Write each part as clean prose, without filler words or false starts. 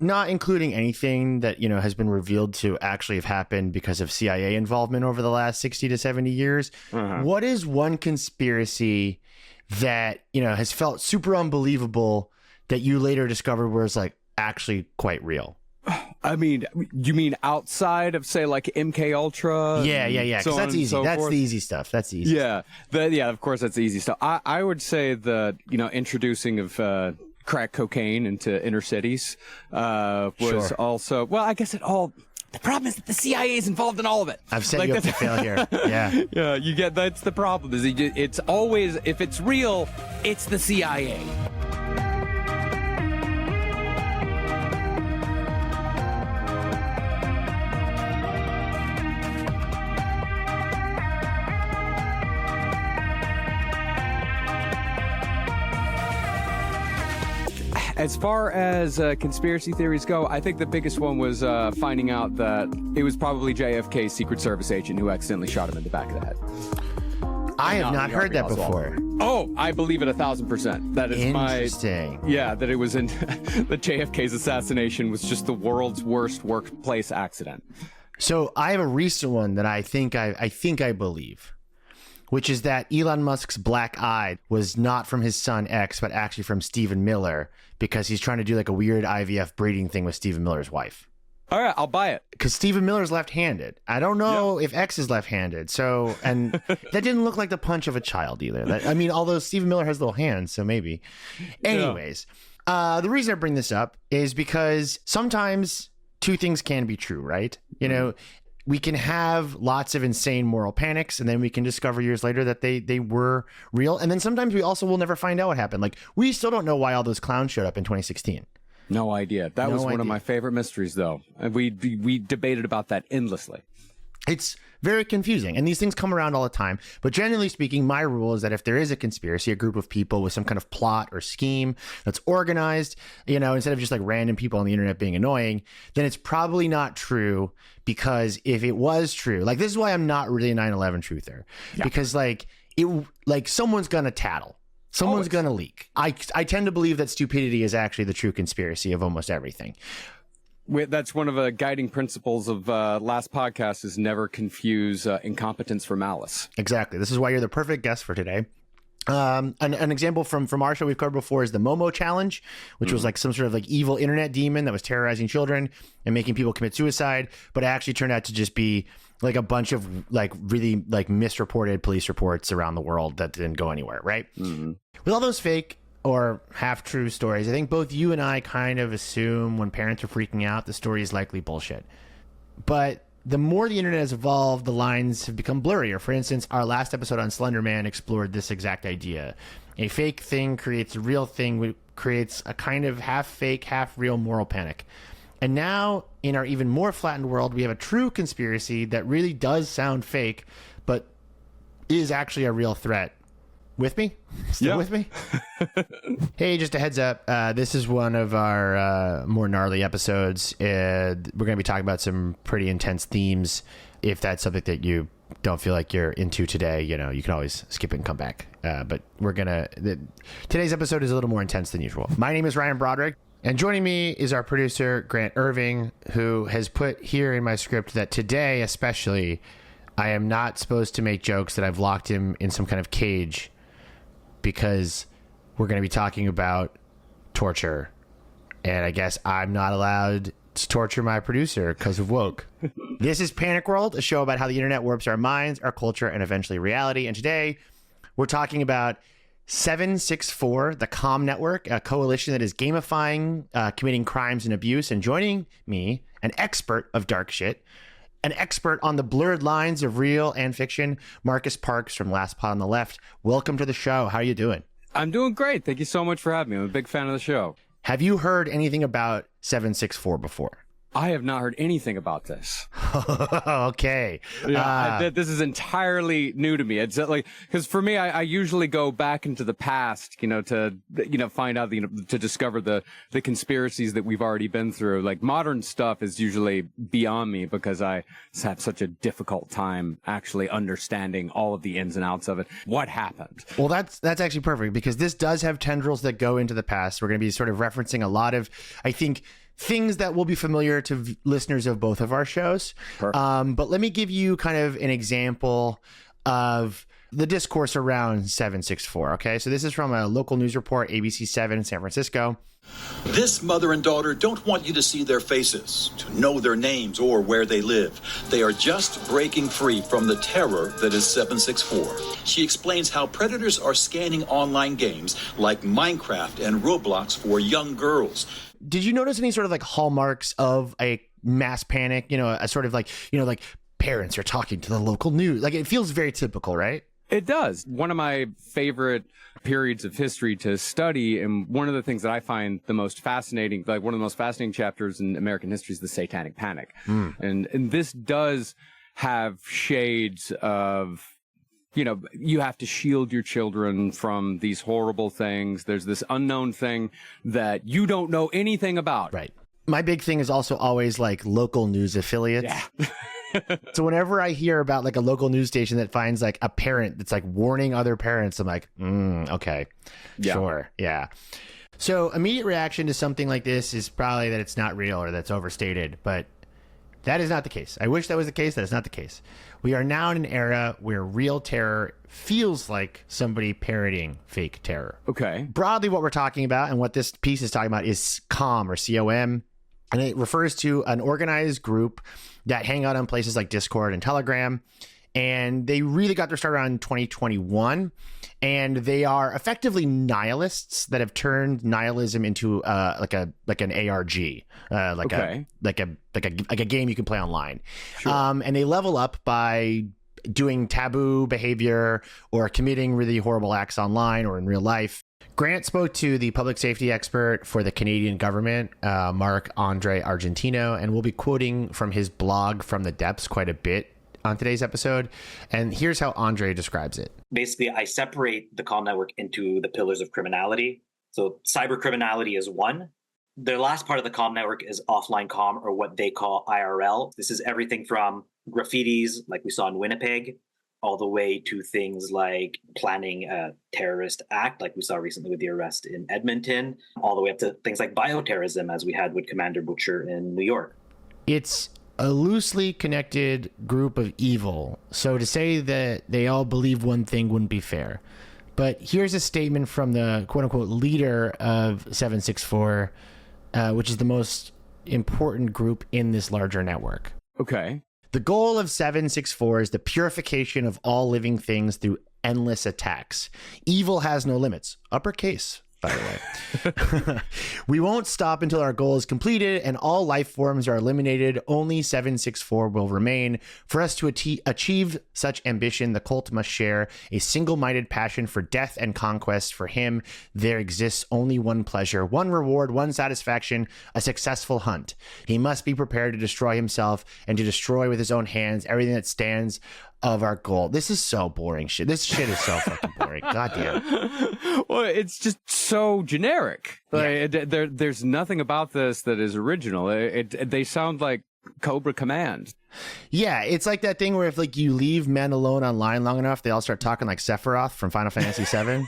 not including anything that, has been revealed to actually have happened because of CIA involvement over the last 60 to 70 years, what is one conspiracy that, has felt super unbelievable that you later discovered was like actually quite real? I mean, you mean outside of, say, like MK Ultra? Yeah. Because that's easy. That's the easy stuff. That's the easy stuff. Yeah, of course, that's the easy stuff. I would say the, introducing of crack cocaine into inner cities was also, well, I guess the problem is that the CIA is involved in all of it. I've set you up to fail here. Yeah. Yeah, that's the problem. Is it's always, if it's real, it's the CIA. As far as conspiracy theories go, I think the biggest one was finding out that it was probably JFK's Secret Service agent who accidentally shot him in the back of the head. I have not heard that before. Oh, I believe it 1,000%. That is interesting. That it was in that JFK's assassination was just the world's worst workplace accident. So I have a recent one that I think I believe, which is that Elon Musk's black eye was not from his son X, but actually from Stephen Miller, because he's trying to do like a weird IVF breeding thing with Stephen Miller's wife. All right, I'll buy it. Because Stephen Miller's left-handed. I don't know if X is left-handed. So, and that didn't look like the punch of a child either. Although Stephen Miller has little hands, so maybe. Anyways, the reason I bring this up is because sometimes two things can be true, right? We can have lots of insane moral panics, and then we can discover years later that they were real. And then sometimes we also will never find out what happened. Like, we still don't know why all those clowns showed up in 2016. No idea. That was one of my favorite mysteries, though. And we debated about that endlessly. It's very confusing, and these things come around all the time. But generally speaking, my rule is that if there is a conspiracy, a group of people with some kind of plot or scheme that's organized, instead of just like random people on the internet being annoying, then it's probably not true. Because if it was true, like, this is why I'm not really a 9/11 truther, because someone's gonna tattle. Someone's going to leak. I tend to believe that stupidity is actually the true conspiracy of almost everything. That's one of the guiding principles of last podcast is never confuse incompetence for malice. Exactly. This is why you're the perfect guest for today. An example from our show we've covered before is the Momo challenge, which was like some sort of like evil internet demon that was terrorizing children and making people commit suicide. But it actually turned out to just be like a bunch of like really like misreported police reports around the world that didn't go anywhere. Right. Mm-hmm. With all those fake or half true stories, I think both you and I kind of assume when parents are freaking out, the story is likely bullshit. But the more the internet has evolved, the lines have become blurrier. For instance, our last episode on Slender Man explored this exact idea. A fake thing creates a real thing, which creates a kind of half fake, half real moral panic. And now, in our even more flattened world, we have a true conspiracy that really does sound fake, but is actually a real threat. With me? Still with me? Hey, just a heads up. This is one of our more gnarly episodes. We're going to be talking about some pretty intense themes. If that's something that you don't feel like you're into today, you can always skip it and come back. But today's episode is a little more intense than usual. My name is Ryan Broderick, and joining me is our producer, Grant Irving, who has put here in my script that today, especially, I am not supposed to make jokes that I've locked him in some kind of cage, because we're going to be talking about torture. And I guess I'm not allowed to torture my producer because of woke. This is Panic World, a show about how the internet warps our minds, our culture, and eventually reality. And today we're talking about 764, the comm-network, a coalition that is gamifying, committing crimes and abuse. And joining me, an expert of dark shit, an expert on the blurred lines of real and fiction, Marcus Parks from Last Pod on the Left. Welcome to the show. How are you doing? I'm doing great. Thank you so much for having me. I'm a big fan of the show. Have you heard anything about 764 before? I have not heard anything about this. Okay. This is entirely new to me. It's like, because for me, I usually go back into the past, to find out, to discover the conspiracies that we've already been through. Like, modern stuff is usually beyond me because I have such a difficult time actually understanding all of the ins and outs of it. What happened? Well, that's actually perfect, because this does have tendrils that go into the past. We're going to be sort of referencing a lot of, I think, things that will be familiar to listeners of both of our shows. But let me give you kind of an example of the discourse around 764. Okay, so this is from a local news report, ABC 7 in San Francisco. This mother and daughter don't want you to see their faces, to know their names or where they live. They are just breaking free from the terror that is 764. She explains how predators are scanning online games like Minecraft and Roblox for young girls. Did you notice any sort of like hallmarks of a mass panic? You know, a sort of like, you know, like parents are talking to the local news. Like it feels very typical, right? It does. One of my favorite periods of history to study, and one of the things that I find the most fascinating, like one of the most fascinating chapters in American history, is the Satanic Panic. And this does have shades of, you know, you have to shield your children from these horrible things. There's this unknown thing that you don't know anything about. Right. My big thing is also always like local news affiliates. Yeah. So whenever I hear about like a local news station that finds like a parent that's like warning other parents, I'm like, okay, sure. Yeah. So immediate reaction to something like this is probably that it's not real or that's overstated, but that is not the case. I wish that was the case. That is not the case. We are now in an era where real terror feels like somebody parroting fake terror. Okay. Broadly, what we're talking about and what this piece is talking about is COM or COM. And it refers to an organized group that hang out on places like Discord and Telegram. And they really got their start around 2021. And they are effectively nihilists that have turned nihilism into like an ARG, like a game you can play online. Sure. And they level up by doing taboo behavior or committing really horrible acts online or in real life. Grant spoke to the public safety expert for the Canadian government, Marc-Andre Argentino, and we'll be quoting from his blog From the Depths quite a bit on today's episode. And here's how Andre describes it. Basically, I separate the comm-network into the pillars of criminality. So cyber criminality is one. The last part of the comm-network is offline comm, or what they call IRL. This is everything from graffitis, like we saw in Winnipeg, all the way to things like planning a terrorist act, like we saw recently with the arrest in Edmonton, all the way up to things like bioterrorism, as we had with Commander Butcher in New York. It's a loosely connected group of evil, so to say that they all believe one thing wouldn't be fair. But here's a statement from the quote-unquote leader of 764, which is the most important group in this larger network. Okay. The goal of 764 is the purification of all living things through endless attacks. Evil has no limits. Uppercase, by the way. We won't stop until our goal is completed and all life forms are eliminated. Only 764 will remain. For us to achieve such ambition, the cult must share a single-minded passion for death and conquest. For him, there exists only one pleasure, one reward, one satisfaction, a successful hunt. He must be prepared to destroy himself and to destroy with his own hands everything that stands of our goal. This is so boring shit. This shit is so fucking boring. God damn. Well, it's just so generic. Like, there's nothing about this that is original. They sound like Cobra Command. Yeah, it's like that thing where if like you leave men alone online long enough, they all start talking like Sephiroth from Final Fantasy VII.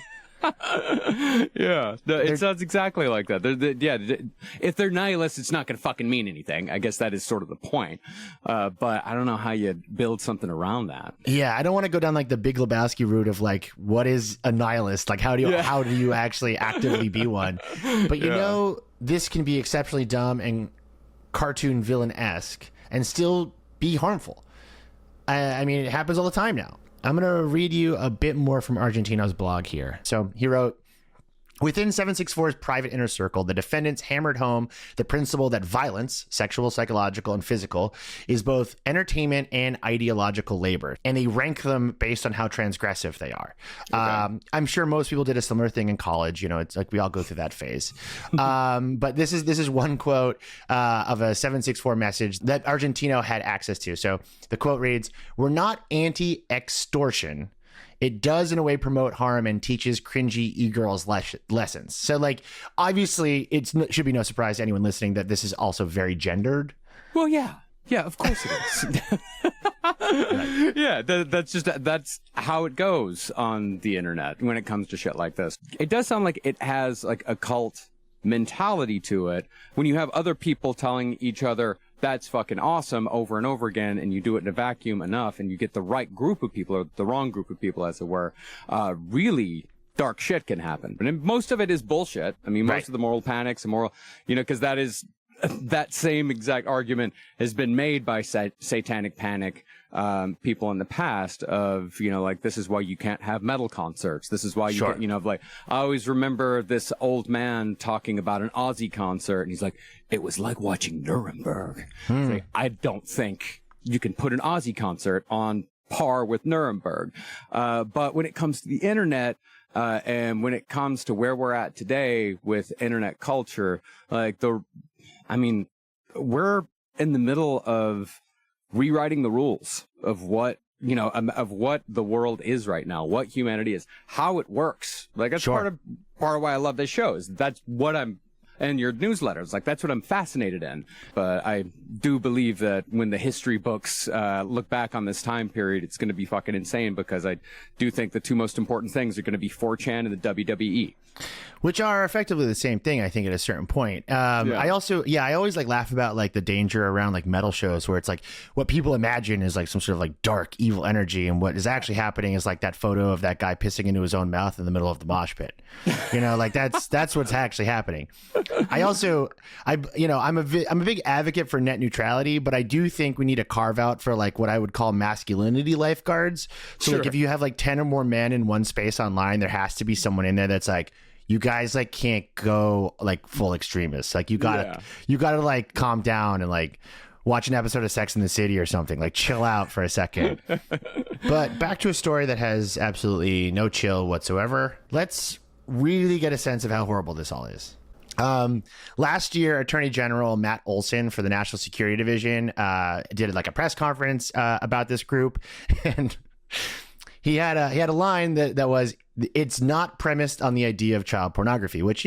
Yeah, it sounds exactly like that. If they're nihilists, it's not going to fucking mean anything. I guess that is sort of the point. But I don't know how you build something around that. Yeah, I don't want to go down like the Big Lebowski route of like, what is a nihilist? Like, how do you actually actively be one? But you know, this can be exceptionally dumb and cartoon villain-esque and still be harmful. I mean, it happens all the time now. I'm going to read you a bit more from Argentino's blog here. So he wrote, within 764's private inner circle, the defendants hammered home the principle that violence, sexual, psychological, and physical, is both entertainment and ideological labor, and they rank them based on how transgressive they are. Okay. I'm sure most people did a similar thing in college. You know, it's like we all go through that phase. But this is one quote of a 764 message that Argentino had access to. So the quote reads, "We're not anti-extortion. It does in a way promote harm and teaches cringy e-girls lessons." So like, obviously it should be no surprise to anyone listening that this is also very gendered. Well, yeah, of course it is. Right. Yeah, that's how it goes on the internet when it comes to shit like this. It does sound like it has like a cult mentality to it, when you have other people telling each other that's fucking awesome over and over again, and you do it in a vacuum enough, and you get the right group of people, or the wrong group of people, as it were, really dark shit can happen. And most of it is bullshit. I mean, most of the moral panics and moral, because that same exact argument has been made by satanic panic people in the past of, like, this is why you can't have metal concerts. This is why you can't, like, I always remember this old man talking about an Ozzy concert, and he's like, it was like watching Nuremberg. Like, I don't think you can put an Ozzy concert on par with Nuremberg. But when it comes to the internet, and when it comes to where we're at today with internet culture, like we're in the middle of rewriting the rules of what, of what the world is right now, what humanity is, how it works. Like, that's part of why I love this show, is that's what I'm, and your newsletters, like, that's what I'm fascinated in. But I do believe that when the history books look back on this time period, it's going to be fucking insane, because I do think the two most important things are going to be 4chan and the WWE. Which are effectively the same thing, I think, at a certain point. I always like laugh about like the danger around like metal shows, where it's like what people imagine is like some sort of like dark, evil energy, and what is actually happening is like that photo of that guy pissing into his own mouth in the middle of the mosh pit. Like that's what's actually happening. I'm a big advocate for net neutrality, but I do think we need a carve out for like what I would call masculinity lifeguards. So like if you have like 10 or more men in one space online, there has to be someone in there that's like, you guys like can't go like full extremists. Like you gotta like calm down and like watch an episode of Sex and the City or something. Like chill out for a second. But back to a story that has absolutely no chill whatsoever. Let's really get a sense of how horrible this all is. Last year, Attorney General Matt Olson for the National Security Division did like a press conference about this group, and he had a line that was, it's not premised on the idea of child pornography, which,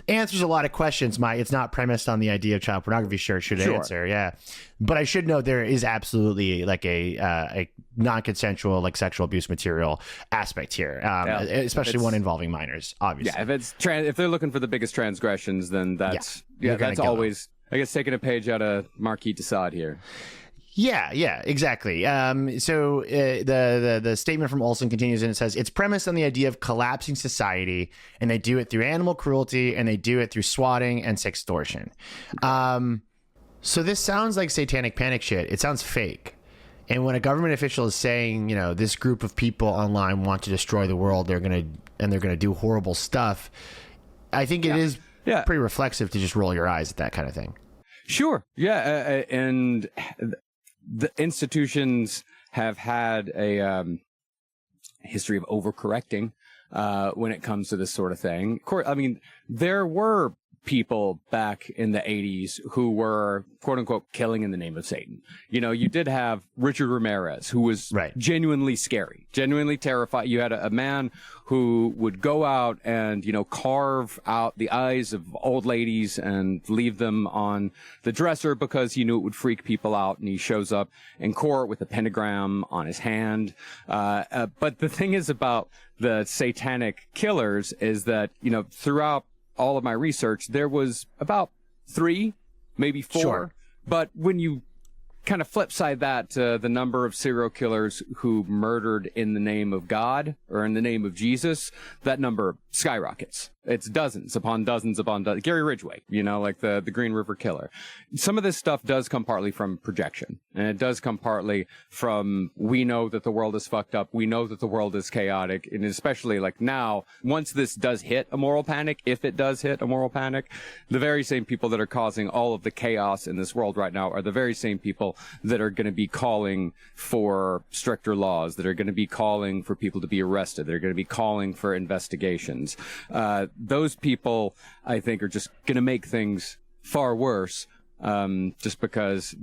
answers a lot of questions. It's not premised on the idea of child pornography. Should answer. Yeah. But I should note there is absolutely like a non-consensual, like sexual abuse material aspect here, especially one involving minors, obviously. Yeah. If they're looking for the biggest transgressions, then that's always, I guess, taking a page out of Marquis de Sade here. Yeah, exactly. So the statement from Olson continues, and it says, it's premised on the idea of collapsing society, and they do it through animal cruelty, and they do it through swatting and sextortion. So this sounds like satanic panic shit. It sounds fake. And when a government official is saying, this group of people online want to destroy the world, they're gonna do horrible stuff, I think it is pretty reflexive to just roll your eyes at that kind of thing. Sure. Yeah. And the institutions have had a history of overcorrecting when it comes to this sort of thing. Of course, I mean, there were people back in the 80s who were, quote unquote, killing in the name of Satan. You did have Richard Ramirez, who was genuinely scary, genuinely terrified. You had a man who would go out and, carve out the eyes of old ladies and leave them on the dresser because he knew it would freak people out. And he shows up in court with a pentagram on his hand. But the thing is about the satanic killers is that, throughout all of my research, there was about 3, maybe 4. Sure. But when you kind of flip side that to the number of serial killers who murdered in the name of God or in the name of Jesus, that number skyrockets. It's dozens upon dozens upon dozens. Gary Ridgway, like the Green River Killer. Some of this stuff does come partly from projection, and it does come partly from, we know that the world is fucked up. We know that the world is chaotic. And especially like now, once this does hit a moral panic, if it does hit a moral panic, the very same people that are causing all of the chaos in this world right now are the very same people that are going to be calling for stricter laws, that are going to be calling for people to be arrested. They're going to be calling for investigations. Those people, I think, are just going to make things far worse, just because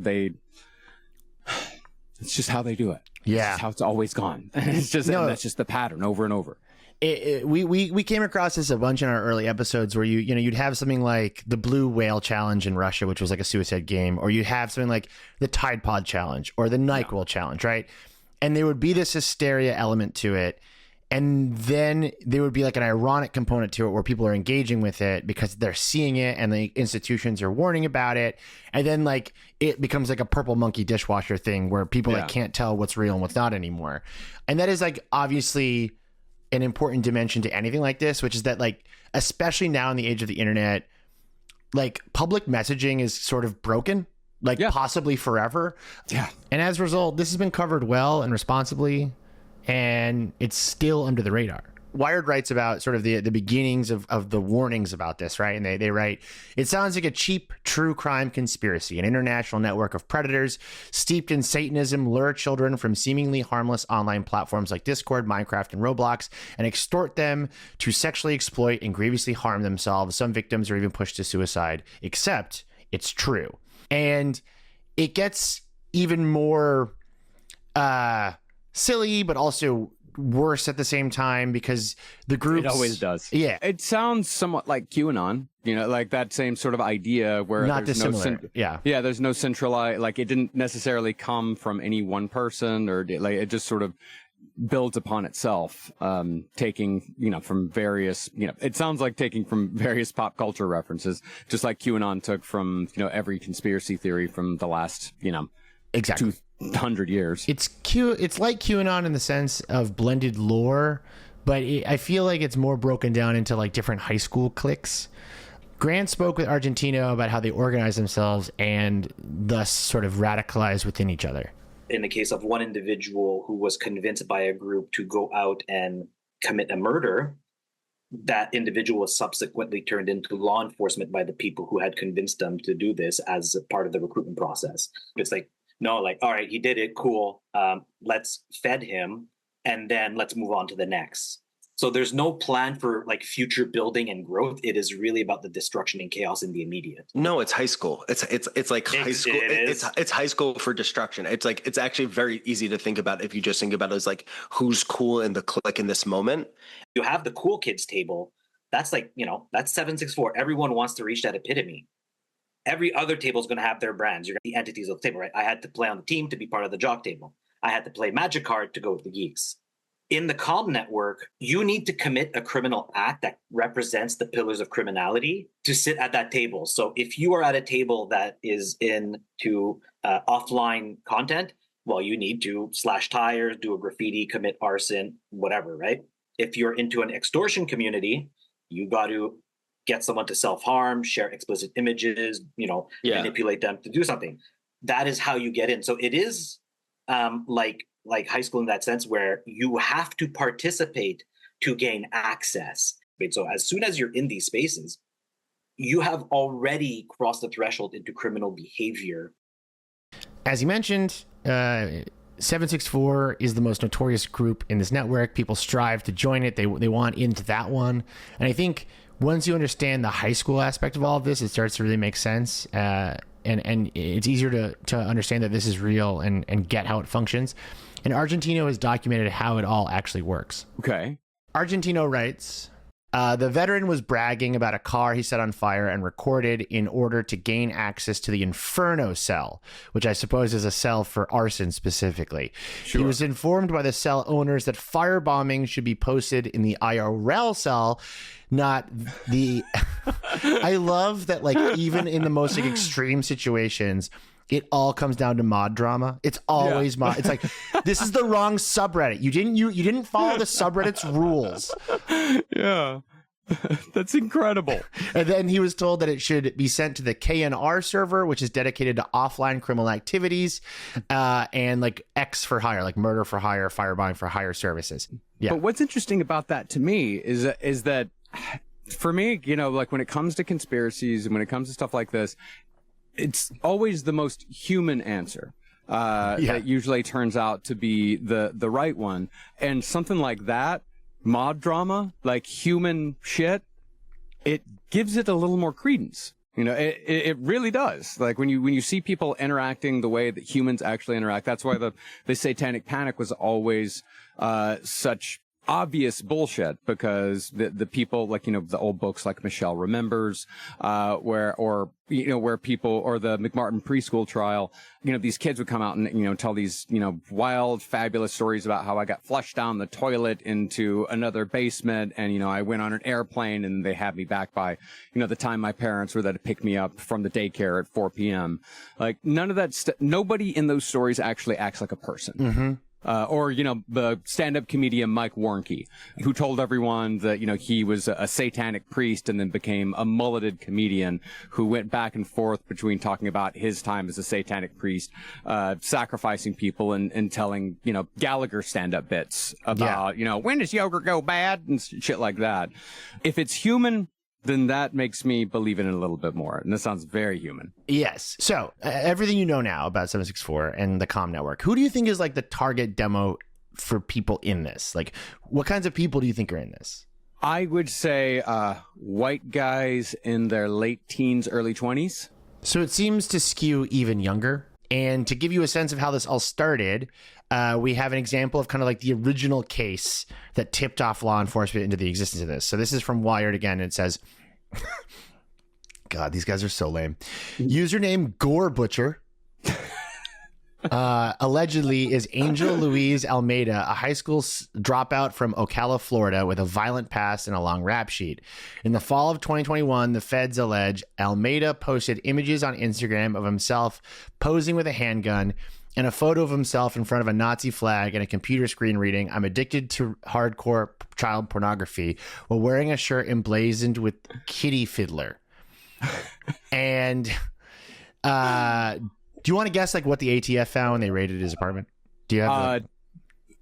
it's just how they do it. Yeah. It's how it's always gone. It's just, and that's just the pattern over and over. We came across this a bunch in our early episodes where you'd have something like the Blue Whale Challenge in Russia, which was like a suicide game, or you'd have something like the Tide Pod Challenge or the NyQuil Challenge, right? And there would be this hysteria element to it. And then there would be like an ironic component to it where people are engaging with it because they're seeing it and the institutions are warning about it. And then like it becomes like a purple monkey dishwasher thing where people like can't tell what's real and what's not anymore. And that is like obviously an important dimension to anything like this, which is that like, especially now in the age of the internet, like public messaging is sort of broken, like possibly forever. Yeah. And as a result, this has been covered well and responsibly, and it's still under the radar. Wired writes about sort of the beginnings of the warnings about this, right? And they write, it sounds like a cheap true crime conspiracy. An international network of predators steeped in Satanism lure children from seemingly harmless online platforms like Discord, Minecraft, and Roblox and extort them to sexually exploit and grievously harm themselves. Some victims are even pushed to suicide, except it's true. And it gets even more silly, but also worse at the same time because the groups... It always does. Yeah. It sounds somewhat like QAnon, you know, like that same sort of idea where Not there's dissimilar. no... Yeah, there's no centralized... Like, it didn't necessarily come from any one person or... Like, it just sort of builds upon itself, taking, you know, from various... You know, it sounds like taking from various pop culture references, just like QAnon took from, you know, every conspiracy theory from the last, you know... exactly. 200 years. It's like QAnon in the sense of blended lore, but I feel like it's more broken down into like different high school cliques. Grant spoke with Argentino about how they organize themselves and thus sort of radicalize within each other. In the case of one individual who was convinced by a group to go out and commit a murder, that individual was subsequently turned into law enforcement by the people who had convinced them to do this as a part of the recruitment process. It's like, no, like, all right, he did it, cool. Let's fed him, and then let's move on to the next. So there's no plan for like future building and growth. It is really about the destruction and chaos in the immediate. No, it's high school. It's like high school. It's high school for destruction. It's like, it's actually very easy to think about if you just think about it as like who's cool in the clique in this moment. You have the cool kids table. That's like, you know, that's 764. Everyone wants to reach that epitome. Every other table is going to have their brands. You're going to be entities of the table, right? I had to play on the team to be part of the jock table. I had to play Magic Card to go with the geeks. In the comm-network, you need to commit a criminal act that represents the pillars of criminality to sit at that table. So if you are at a table that is into offline content, well, you need to slash tires, do a graffiti, commit arson, whatever, right? If you're into an extortion community, you got to get someone to self-harm, share explicit images, you know, manipulate them to do something. That is how you get in. So it is like high school in that sense where you have to participate to gain access. So as soon as you're in these spaces, you have already crossed the threshold into criminal behavior. As you mentioned, 764 is the most notorious group in this network. People strive to join it. They want into that one. And I think once you understand the high school aspect of all of this, it starts to really make sense. And it's easier to understand that this is real and get how it functions. And Argentino has documented how it all actually works. Okay. Argentino writes, the veteran was bragging about a car he set on fire and recorded in order to gain access to the Inferno cell, which I suppose is a cell for arson specifically. Sure. He was informed by the cell owners that firebombing should be posted in the IRL cell, not the... I love that, like, even in the most like, extreme situations, it all comes down to mod drama. It's always mod. It's like, this is the wrong subreddit. You didn't follow the subreddit's rules. Yeah. That's incredible. And then he was told that it should be sent to the KNR server, which is dedicated to offline criminal activities, and like X for hire, like murder for hire, firebombing for hire services. Yeah. But what's interesting about that to me is that for me, you know, like when it comes to conspiracies and when it comes to stuff like this, it's always the most human answer. That usually turns out to be the right one. And something like that, mod drama, like human shit, it gives it a little more credence. You know, it really does. Like when you see people interacting the way that humans actually interact, that's why the Satanic Panic was always such obvious bullshit, because the people, like, the old books like Michelle Remembers, where people, or the McMartin preschool trial, these kids would come out and, tell these, wild, fabulous stories about how I got flushed down the toilet into another basement, and, I went on an airplane and they had me back by, the time my parents were there to pick me up from the daycare at 4 p.m. Like, none of that nobody in those stories actually acts like a person. Mm-hmm. Or, the stand-up comedian Mike Warnke, who told everyone that, he was a satanic priest and then became a mulleted comedian who went back and forth between talking about his time as a satanic priest, sacrificing people and telling, Gallagher stand-up bits about, when does yogurt go bad and shit like that. If it's human, then that makes me believe in it a little bit more. And this sounds very human. Yes. So everything you know now about 764 and the comm-network, who do you think is like the target demo for people in this? Like, what kinds of people do you think are in this? I would say white guys in their late teens, early 20s. So it seems to skew even younger. And to give you a sense of how this all started, we have an example of kind of like the original case that tipped off law enforcement into the existence of this. So this is from Wired again. And it says, God, these guys are so lame. Username Gore Butcher. Allegedly is Angel Louise Almeida, a high school dropout from Ocala, Florida, with a violent past and a long rap sheet. In the fall of 2021, the feds allege Almeida posted images on Instagram of himself posing with a handgun and a photo of himself in front of a Nazi flag and a computer screen reading, "I'm addicted to hardcore child pornography," while wearing a shirt emblazoned with Kitty Fiddler. And do you want to guess like what the ATF found when they raided his apartment? Do you have?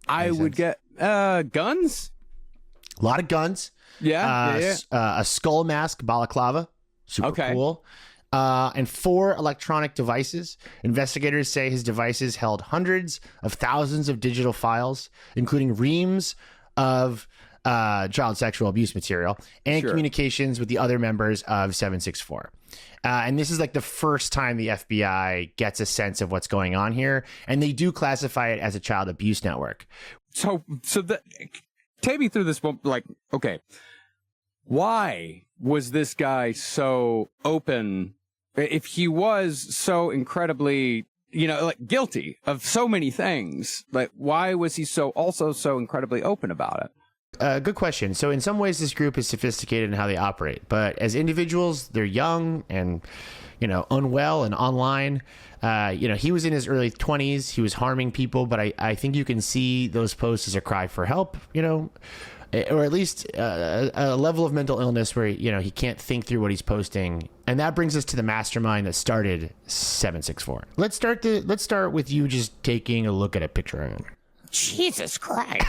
I would get guns. A lot of guns. Yeah. A skull mask balaclava. Super cool. And 4 electronic devices. Investigators say his devices held hundreds of thousands of digital files, including reams of child sexual abuse material and communications with the other members of 764. And this is like the first time the FBI gets a sense of what's going on here. And they do classify it as a child abuse network. So take me through this. Like, okay, why was this guy so open? If he was so incredibly, guilty of so many things, like, why was he so incredibly open about it? Good question. So in some ways, this group is sophisticated in how they operate. But as individuals, they're young and, unwell and online. He was in his early 20s. He was harming people. But I think you can see those posts as a cry for help, or at least a level of mental illness where, he can't think through what he's posting. And that brings us to the mastermind that started 764. Let's start with you just taking a look at a picture of him. Jesus Christ.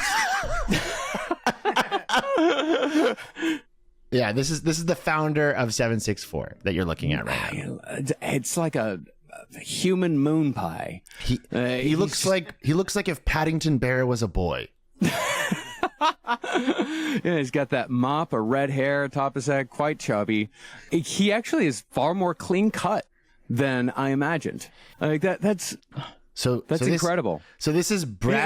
Yeah, this is the founder of 764 that you're looking at right now. It's like a human moon pie. He looks like if Paddington Bear was a boy. Yeah, he's got that mop of red hair atop his head, quite chubby. He actually is far more clean cut than I imagined. Like that's incredible. So this is Brad.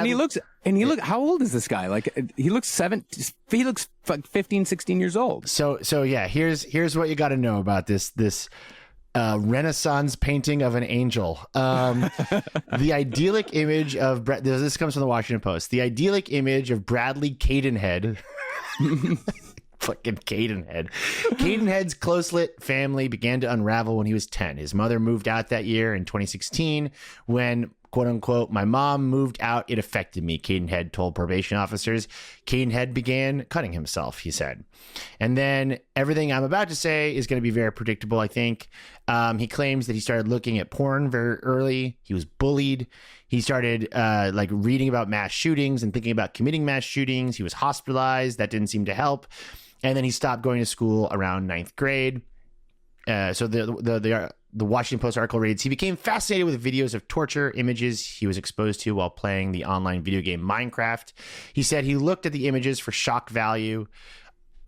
And he looks, how old is this guy? Like, he looks like 15, 16 years old. So yeah, here's what you got to know about this Renaissance painting of an angel. The idyllic image of this comes from the Washington Post. The idyllic image of Bradley Cadenhead. Fucking Cadenhead. Cadenhead's close-knit family began to unravel when he was 10. His mother moved out that year in 2016 when, quote unquote, "my mom moved out, it affected me," Cadenhead told probation officers. Cadenhead began cutting himself, he said. And then everything I'm about to say is going to be very predictable, I think. He claims that he started looking at porn very early. He was bullied. He started reading about mass shootings and thinking about committing mass shootings. He was hospitalized. That didn't seem to help. And then he stopped going to school around 9th grade. So the Washington Post article reads, he became fascinated with videos of torture images he was exposed to while playing the online video game Minecraft. He said he looked at the images for shock value,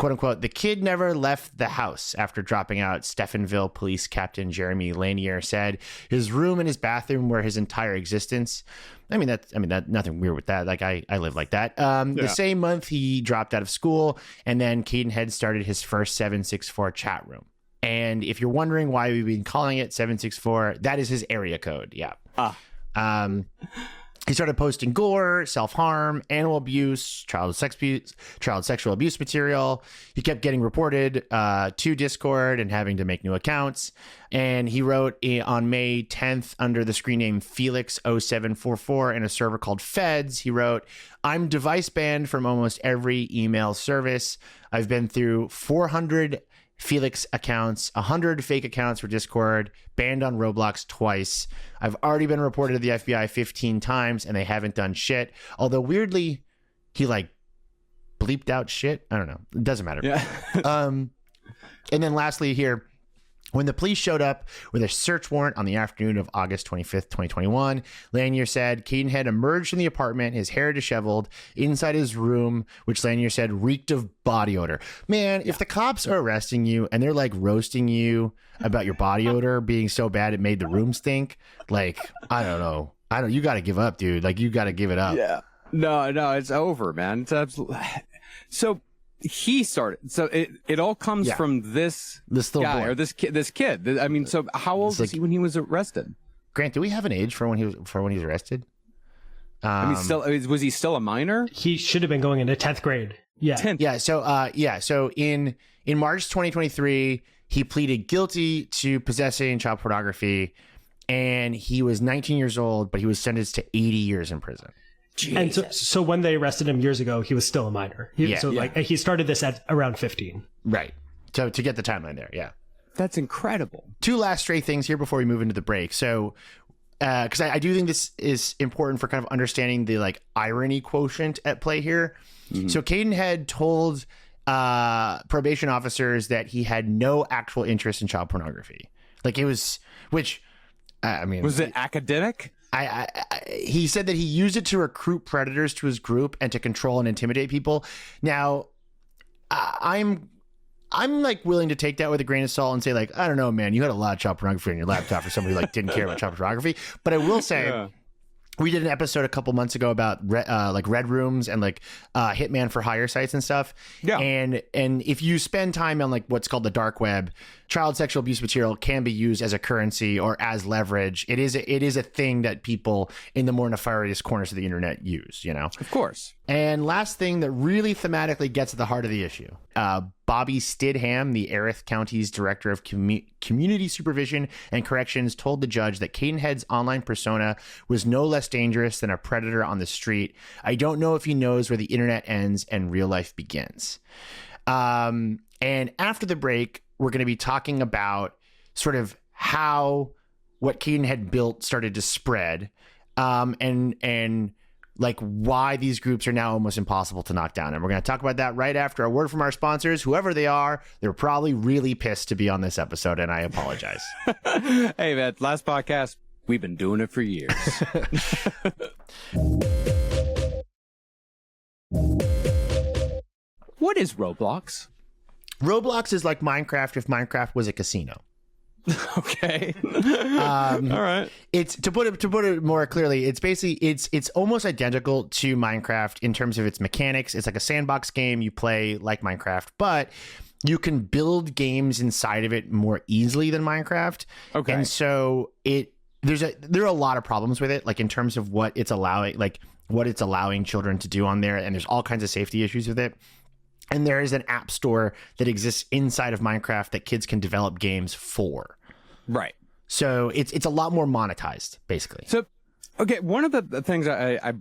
quote unquote, the kid never left the house after dropping out. Stephenville Police Captain Jeremy Lanier said his room and his bathroom were his entire existence. I mean, that nothing weird with that. Like I live like that. The same month he dropped out of school, and then Caden Head started his first 764 chat room. And if you're wondering why we've been calling it 764, that is his area code. Yeah. He started posting gore, self-harm, animal abuse, child sexual abuse material. He kept getting reported to Discord and having to make new accounts. And he wrote on May 10th under the screen name Felix0744 in a server called Feds. He wrote, I'm device banned from almost every email service. I've been through 400 Felix accounts, 100 fake accounts for Discord, banned on Roblox twice. I've already been reported to the FBI 15 times and they haven't done shit. Although weirdly, he like bleeped out shit. I don't know. It doesn't matter. Yeah. And then lastly here, when the police showed up with a search warrant on the afternoon of August 25th, 2021, Lanier said Caden had emerged from the apartment, his hair disheveled, inside his room, which Lanier said reeked of body odor. Man, if the cops are arresting you and they're like roasting you about your body odor being so bad it made the room stink, like, I don't know. You got to give up, dude. Like, you got to give it up. Yeah. No, it's over, man. It's absolutely. So he started. So it all comes from this little guy boy. or this kid. I mean, so how old was he when he was arrested? Grant, do we have an age for when he was arrested? I mean, was he still a minor? He should have been going into 10th grade. Yeah. 10th. Yeah. So in March 2023, he pleaded guilty to possessing child pornography, and he was 19 years old, but he was sentenced to 80 years in prison. Jesus. And so when they arrested him years ago, he was still a minor. Like he started this at around 15. Right. So to get the timeline there, yeah. That's incredible. Two last stray things here before we move into the break. So, because I do think this is important for kind of understanding the like irony quotient at play here. Mm-hmm. So Caden had told probation officers that he had no actual interest in child pornography. Like it was, which I mean, was it academic? He said that he used it to recruit predators to his group and to control and intimidate people. Now, I'm like willing to take that with a grain of salt and say like, I don't know, man, you had a lot of child pornography on your laptop for somebody who like didn't care about child pornography. But I will say, we did an episode a couple months ago about like red rooms and like hitman for hire sites and stuff. Yeah. And if you spend time on like what's called the dark web, child sexual abuse material can be used as a currency or as leverage. It is a thing that people in the more nefarious corners of the internet use, you know? Of course. And last thing that really thematically gets at the heart of the issue. Bobby Stidham, the Erith County's director of community supervision and corrections, told the judge that Caden Head's online persona was no less dangerous than a predator on the street. I don't know if he knows where the internet ends and real life begins. And after the break, we're going to be talking about sort of how what Caden had built started to spread, and like why these groups are now almost impossible to knock down. And we're going to talk about that right after a word from our sponsors. Whoever they are, they're probably really pissed to be on this episode, and I apologize. Hey, man, last podcast, we've been doing it for years. What is Roblox? Roblox is like Minecraft if Minecraft was a casino. Okay. All right. It's to put it more clearly, it's basically it's almost identical to Minecraft in terms of its mechanics. It's like a sandbox game you play like Minecraft, but you can build games inside of it more easily than Minecraft. Okay. And so there are a lot of problems with it, like in terms of what it's allowing children to do on there, and there's all kinds of safety issues with it. And there is an app store that exists inside of Minecraft that kids can develop games for. Right. So it's a lot more monetized, basically. So, okay, one of the things I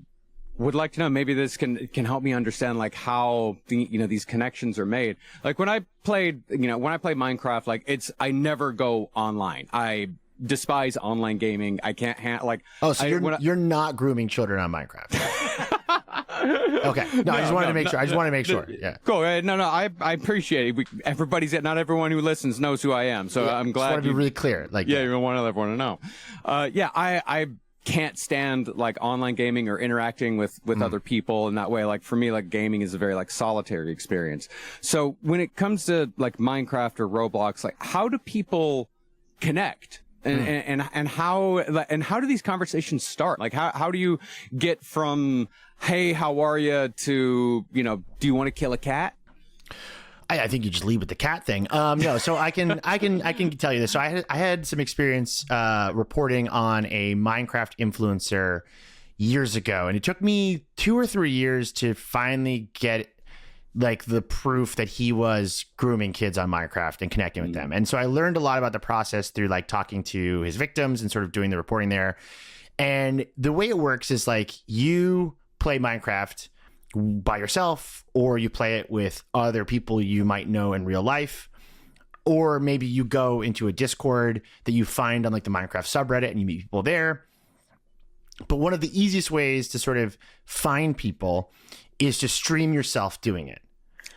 would like to know, maybe this can help me understand like how these connections are made. Like when I played Minecraft, like I never go online. I despise online gaming. I can't so you're not grooming children on Minecraft. Okay. No, I just wanted to make sure. I just want to make sure. Yeah. Cool. No, I appreciate it. Not everyone who listens knows who I am. So yeah, I'm glad. I want to be really clear. Like, you want everyone to know. I can't stand like online gaming or interacting with other people in that way. Like for me, like gaming is a very like solitary experience. So when it comes to like Minecraft or Roblox, like how do people connect? And how do these conversations start? Like how do you get from, hey, how are you, to, you know, do you want to kill a cat? I think you just lead with the cat thing. No, so I can tell you this. So I had some experience reporting on a Minecraft influencer years ago, and it took me 2 or 3 years to finally get like the proof that he was grooming kids on Minecraft and connecting with them. And so I learned a lot about the process through like talking to his victims and sort of doing the reporting there. And the way it works is like you play Minecraft by yourself, or you play it with other people you might know in real life, or maybe you go into a Discord that you find on like the Minecraft subreddit and you meet people there. But one of the easiest ways to sort of find people is to stream yourself doing it.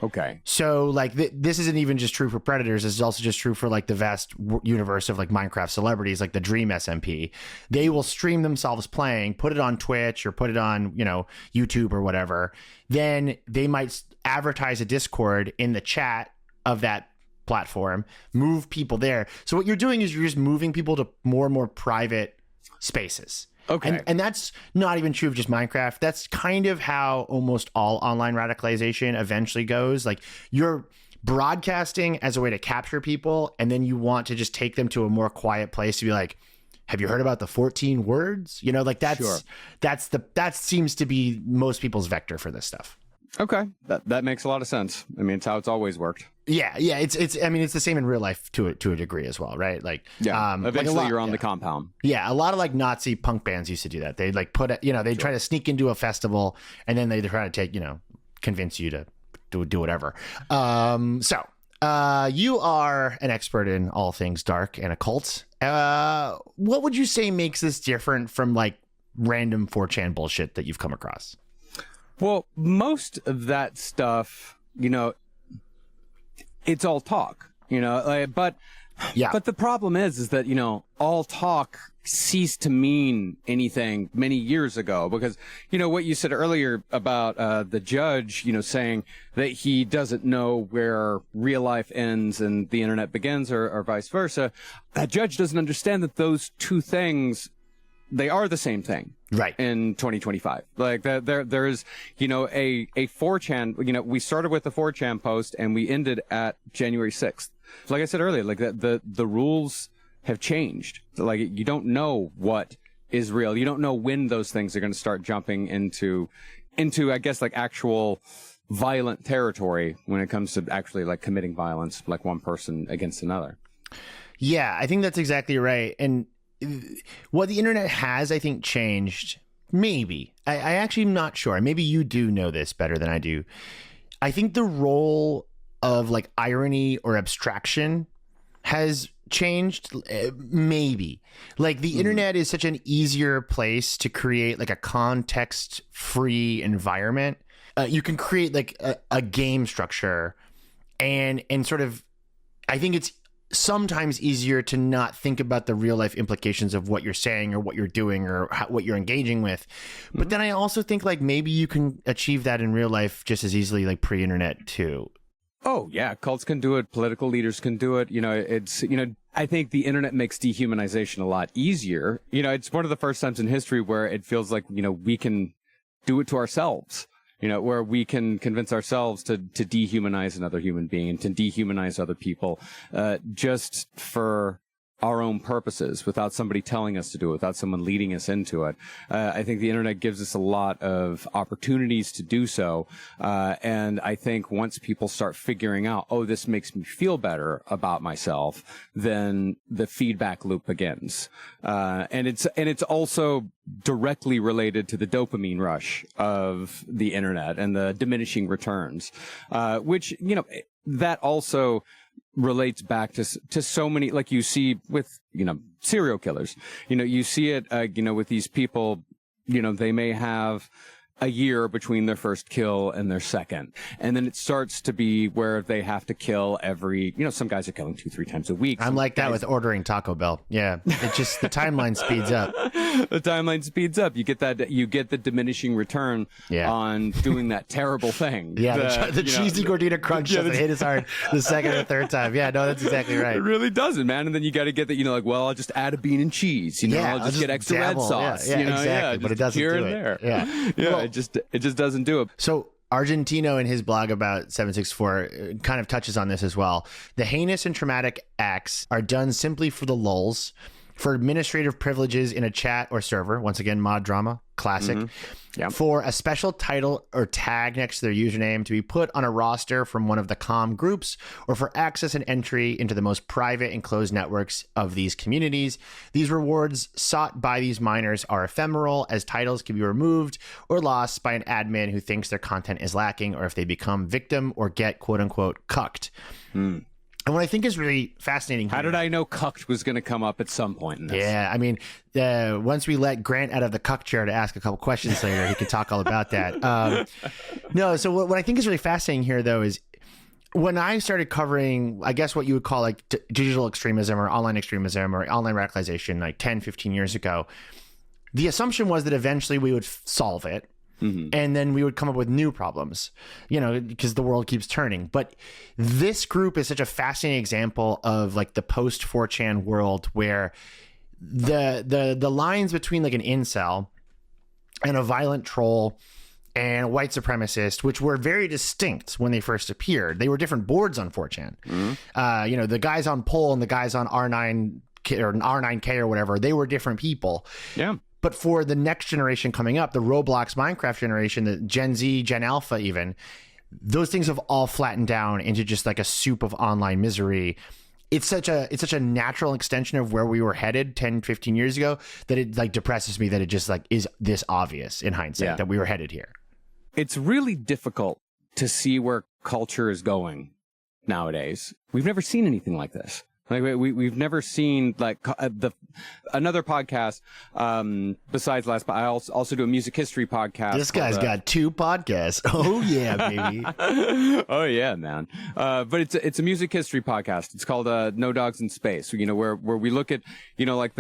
Okay. So like this isn't even just true for Predators. This is also just true for like the vast universe of like Minecraft celebrities, like the Dream SMP. They will stream themselves playing, put it on Twitch or put it on, you know, YouTube or whatever. Then they might advertise a Discord in the chat of that platform, move people there. So what you're doing is you're just moving people to more and more private spaces. Okay. And that's not even true of just Minecraft. That's kind of how almost all online radicalization eventually goes. Like you're broadcasting as a way to capture people, and then you want to just take them to a more quiet place to be like, have you heard about the 14 words? You know, like that seems to be most people's vector for this stuff. Okay. That makes a lot of sense. I mean, it's how it's always worked. Yeah. I mean, it's the same in real life to a degree as well, right? Like, eventually like you're on the compound. Yeah, a lot of like Nazi punk bands used to do that. They like they try to sneak into a festival, and then they try to convince you to do whatever. So you are an expert in all things dark and occult. What would you say makes this different from like random 4chan bullshit that you've come across? Well, most of that stuff, you know, it's all talk, you know, but the problem is that, you know, all talk ceased to mean anything many years ago, because, you know, what you said earlier about the judge, you know, saying that he doesn't know where real life ends and the internet begins, or vice versa. That judge doesn't understand that those two things, they are the same thing. Right. In 2025. Like there is, you know, a 4chan, you know, we started with the 4chan post and we ended at January 6th. Like I said earlier, like the rules have changed. Like you don't know what is real. You don't know when those things are going to start jumping into, I guess, like actual violent territory when it comes to actually like committing violence, like one person against another. Yeah, I think that's exactly right. And what the internet has, I think, changed. Maybe. I actually am not sure. Maybe you do know this better than I do. I think the role of like irony or abstraction has changed. Maybe. Like the internet is such an easier place to create like a context-free environment. You can create like a game structure and sort of, I think it's sometimes easier to not think about the real life implications of what you're saying or what you're doing or what you're engaging with. But then I also think like maybe you can achieve that in real life just as easily, like pre-internet too. Oh yeah, cults can do it. Political leaders can do it. You know, it's, you know, I think the internet makes dehumanization a lot easier. You know, it's one of the first times in history where it feels like, you know, we can do it to ourselves. You know, where we can convince ourselves to dehumanize another human being and to dehumanize other people, just for our own purposes, without somebody telling us to do it, without someone leading us into it. I think the internet gives us a lot of opportunities to do so. And I think once people start figuring out, oh, this makes me feel better about myself, then the feedback loop begins. And it's also directly related to the dopamine rush of the internet and the diminishing returns, which, you know, that also relates back to so many, like you see with, you know, serial killers. You know, you see it, you know, with these people, you know, they may have a year between their first kill and their second. And then it starts to be where they have to kill every, some guys are killing 2-3 times a week. I'm like that with ordering Taco Bell. Yeah. It just, the timeline speeds up. The timeline speeds up. You get the diminishing return on doing that terrible thing. Yeah. The cheesy gordita crunch doesn't hit as hard the second or third time. Yeah, no, that's exactly right. It really doesn't, man. And then you got to get that, I'll just add a bean and cheese. I'll just get extra red sauce. Yeah, exactly. But it doesn't do it. There. Yeah. Well, it just doesn't do it. So Argentino in his blog about 764 kind of touches on this as well. The heinous and traumatic acts are done simply for the lulz, for administrative privileges in a chat or server. Once again, mod drama, classic. For a special title or tag next to their username to be put on a roster from one of the comm groups, or for access and entry into the most private and closed networks of these communities. These rewards sought by these miners are ephemeral, as titles can be removed or lost by an admin who thinks their content is lacking, or if they become victim or get quote unquote cucked. And what I think is really fascinating How did I know cucked was going to come up at some point in this? Yeah, I mean, once we let Grant out of the cuck chair to ask a couple questions later, he can talk all about that. No, so what I think is really fascinating here, though, is when I started covering, I guess what you would call like digital extremism or online radicalization like 10, 15 years ago, the assumption was that eventually we would solve it. And then we would come up with new problems, because the world keeps turning. But this group is such a fascinating example of like the post 4chan world, where the lines between like an incel and a violent troll and a white supremacist, which were very distinct when they first appeared. They were different boards on 4chan. The guys on Pol and the guys on R9 or R9K or whatever, they were different people. Yeah. But for the next generation coming up, the Roblox Minecraft generation, the Gen Z, Gen Alpha even, those things have all flattened down into just like a soup of online misery. It's such a natural extension of where we were headed 10, 15 years ago that it like depresses me that it just like is this obvious in hindsight that we were headed here. It's really difficult to see where culture is going nowadays. We've never seen anything like this. Like we've never seen like another podcast besides last. I also do a music history podcast. This guy's got 2 podcasts. Oh yeah, baby. Oh yeah, man. But it's a music history podcast. It's called No Dogs in Space. Where we look at like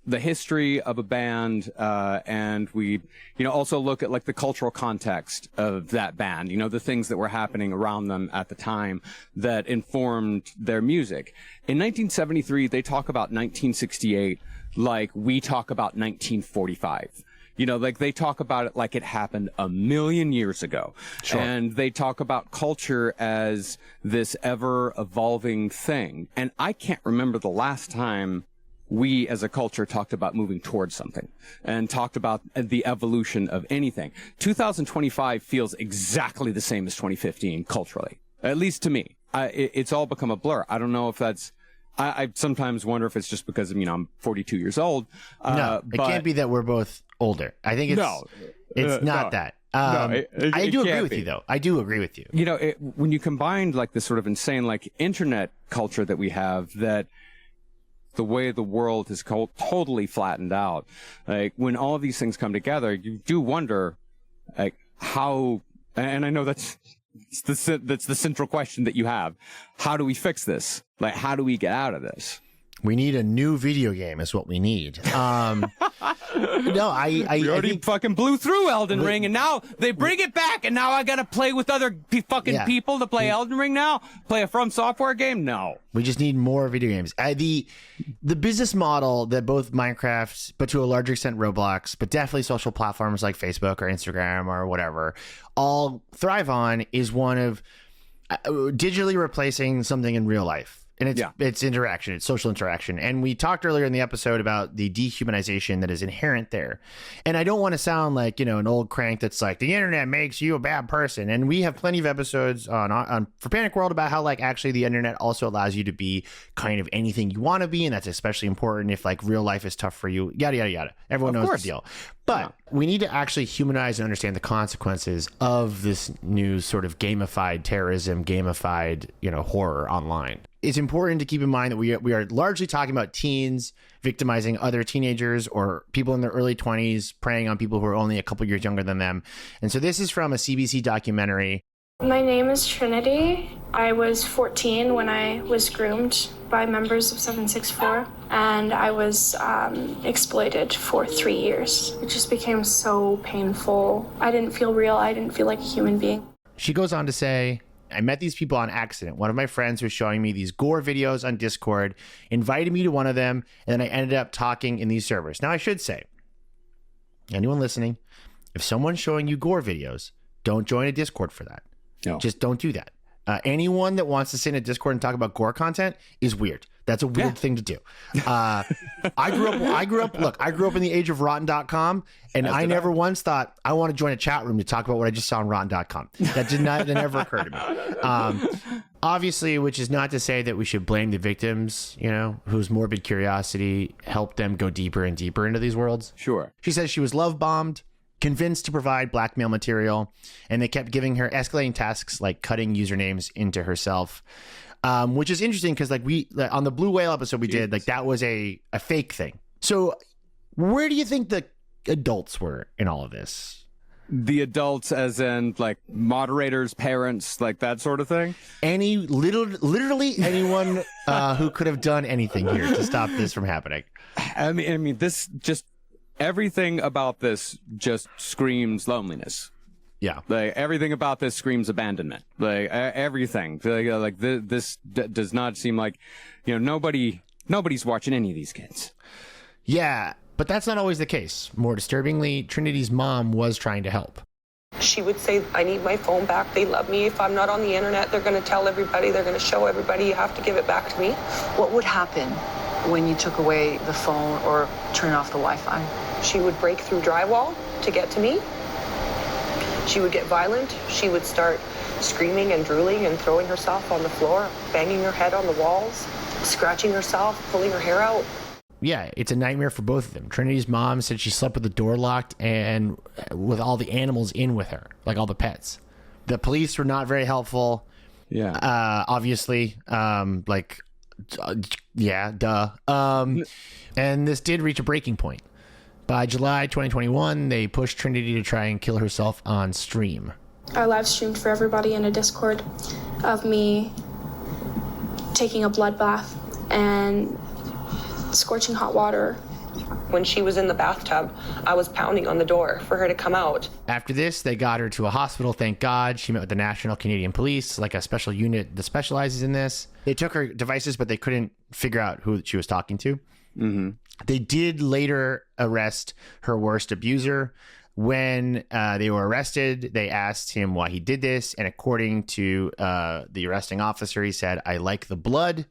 the history of a band, and we, also look at like the cultural context of that band, the things that were happening around them at the time that informed their music. In 1973, they talk about 1968 like we talk about 1945. Like they talk about it like it happened a million years ago. Sure. And they talk about culture as this ever evolving thing. And I can't remember the last time we as a culture talked about moving towards something and talked about the evolution of anything. 2025 feels exactly the same as 2015 culturally, at least to me. It's all become a blur. I don't know if that's, I sometimes wonder if it's just because, I'm 42 years old. No, it can't be that we're both older. I think it's not that. I do agree with you, though. I do agree with you. When you combine like this sort of insane, like internet culture that we have, that the way the world has totally flattened out. Like when all of these things come together, you do wonder, like how. And I know that's the central question that you have. How do we fix this? Like, how do we get out of this? We need a new video game is what we need. No, we already fucking blew through Elden Ring, and now they bring it back, and now I gotta play with other people to play Elden Ring now? Play a From Software game? No. We just need more video games. The business model that both Minecraft, but to a larger extent Roblox, but definitely social platforms like Facebook or Instagram or whatever, all thrive on is one of digitally replacing something in real life. And it's interaction, it's social interaction. And we talked earlier in the episode about the dehumanization that is inherent there. And I don't want to sound like, an old crank that's like, the internet makes you a bad person. And we have plenty of episodes on For Panic World about how like actually the internet also allows you to be kind of anything you want to be. And that's especially important if like real life is tough for you, yada, yada, yada. Everyone knows the deal. But we need to actually humanize and understand the consequences of this new sort of gamified terrorism, gamified, horror online. It's important to keep in mind that we are largely talking about teens victimizing other teenagers or people in their early 20s, preying on people who are only a couple years younger than them. And so this is from a CBC documentary. My name is Trinity. I was 14 when I was groomed by members of 764, and I was exploited for 3 years. It just became so painful. I didn't feel real. I didn't feel like a human being. She goes on to say, I met these people on accident. One of my friends was showing me these gore videos on Discord, invited me to one of them, and then I ended up talking in these servers. Now, I should say, anyone listening, if someone's showing you gore videos, don't join a Discord for that. No. Just don't do that. Anyone that wants to sit in a Discord and talk about gore content is weird. That's a weird thing to do. I grew up in the age of rotten.com, and I never once thought I want to join a chat room to talk about what I just saw on rotten.com. That never occurred to me. Obviously, which is not to say that we should blame the victims, whose morbid curiosity helped them go deeper and deeper into these worlds. Sure. She says she was love bombed, convinced to provide blackmail material, and they kept giving her escalating tasks like cutting usernames into herself, which is interesting because on the Blue Whale episode we did, that was a fake thing. So where do you think the adults were in all of this? The adults as in moderators, parents, that sort of thing? Literally anyone who could have done anything here to stop this from happening. I mean, this just... Everything about this just screams loneliness. Yeah. Everything about this screams abandonment. Everything. This does not seem like, nobody's watching any of these kids. Yeah, but that's not always the case. More disturbingly, Trinity's mom was trying to help. She would say, I need my phone back. They love me. If I'm not on the internet, they're going to tell everybody. They're going to show everybody. You have to give it back to me. What would happen when you took away the phone or turn off the Wi-Fi? She would break through drywall to get to me. She would get violent. She would start screaming and drooling and throwing herself on the floor, banging her head on the walls, scratching herself, pulling her hair out. Yeah, it's a nightmare for both of them. Trinity's mom said she slept with the door locked and with all the animals in with her, like all the pets. The police were not very helpful. Yeah. Obviously. Yeah, duh. And this did reach a breaking point. By July 2021, they pushed Trinity to try and kill herself on stream. I live streamed for everybody in a Discord of me taking a blood bath and scorching hot water. When she was in the bathtub, I was pounding on the door for her to come out. After this, they got her to a hospital, thank God. She met with the National Canadian Police, like a special unit that specializes in this. They took her devices, but they couldn't figure out who she was talking to. Mm-hmm. They did later arrest her worst abuser. When they were arrested, they asked him why he did this. And according to the arresting officer, he said, I like the blood.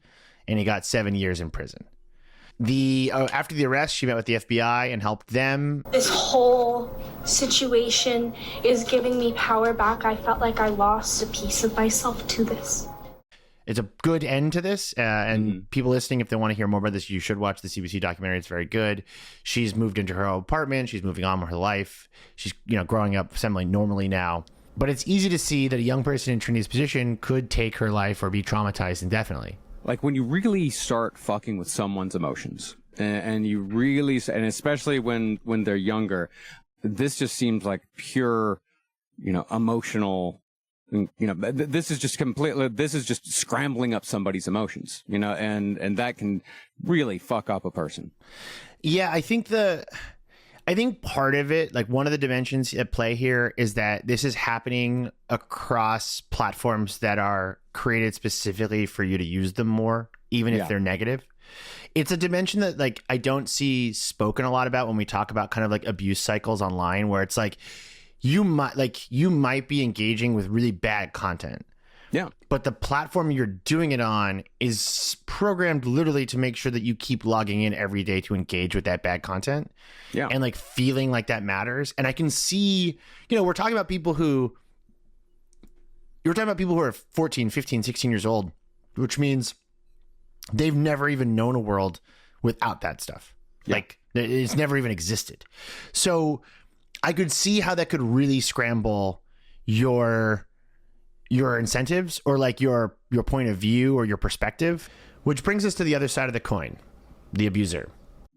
And he got 7 years in prison. After the arrest, she met with the FBI and helped them. This whole situation is giving me power back. I felt like I lost a piece of myself to this. It's a good end to this. And people listening, if they want to hear more about this, you should watch the CBC documentary. It's very good. She's moved into her own apartment. She's moving on with her life. She's, growing up semi-normally now. But it's easy to see that a young person in Trinity's position could take her life or be traumatized indefinitely. Like when you really start fucking with someone's emotions and you really, and especially when they're younger, this just seems like pure, emotional, this is just scrambling up somebody's emotions, and that can really fuck up a person. Yeah, I think part of it, like one of the dimensions at play here is that this is happening across platforms that are created specifically for you to use them more, even if they're negative. It's a dimension that I don't see spoken a lot about when we talk about kind of abuse cycles online, where it's you might be engaging with really bad content. Yeah. But the platform you're doing it on is programmed literally to make sure that you keep logging in every day to engage with that bad content. Yeah. And feeling like that matters. And I can see, we're talking about people who are 14, 15, 16 years old, which means they've never even known a world without that stuff. Yeah. It's never even existed. So I could see how that could really scramble your incentives or like your point of view or your perspective, which brings us to the other side of the coin, the abuser.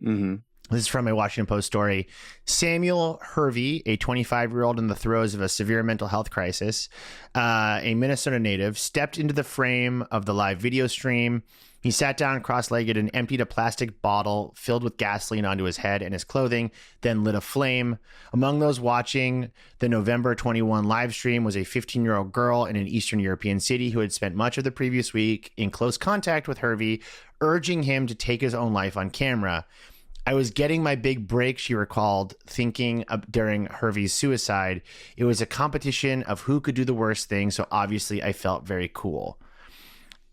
Mm-hmm. This is from a Washington Post story. Samuel Hervey, a 25-year-old in the throes of a severe mental health crisis, a Minnesota native, stepped into the frame of the live video stream. He sat down cross-legged and emptied a plastic bottle filled with gasoline onto his head and his clothing, then lit a flame. Among those watching the November 21 live stream was a 15-year-old girl in an Eastern European city who had spent much of the previous week in close contact with Hervey, urging him to take his own life on camera. I was getting my big break, she recalled, thinking during Hervey's suicide. It was a competition of who could do the worst thing, so obviously I felt very cool.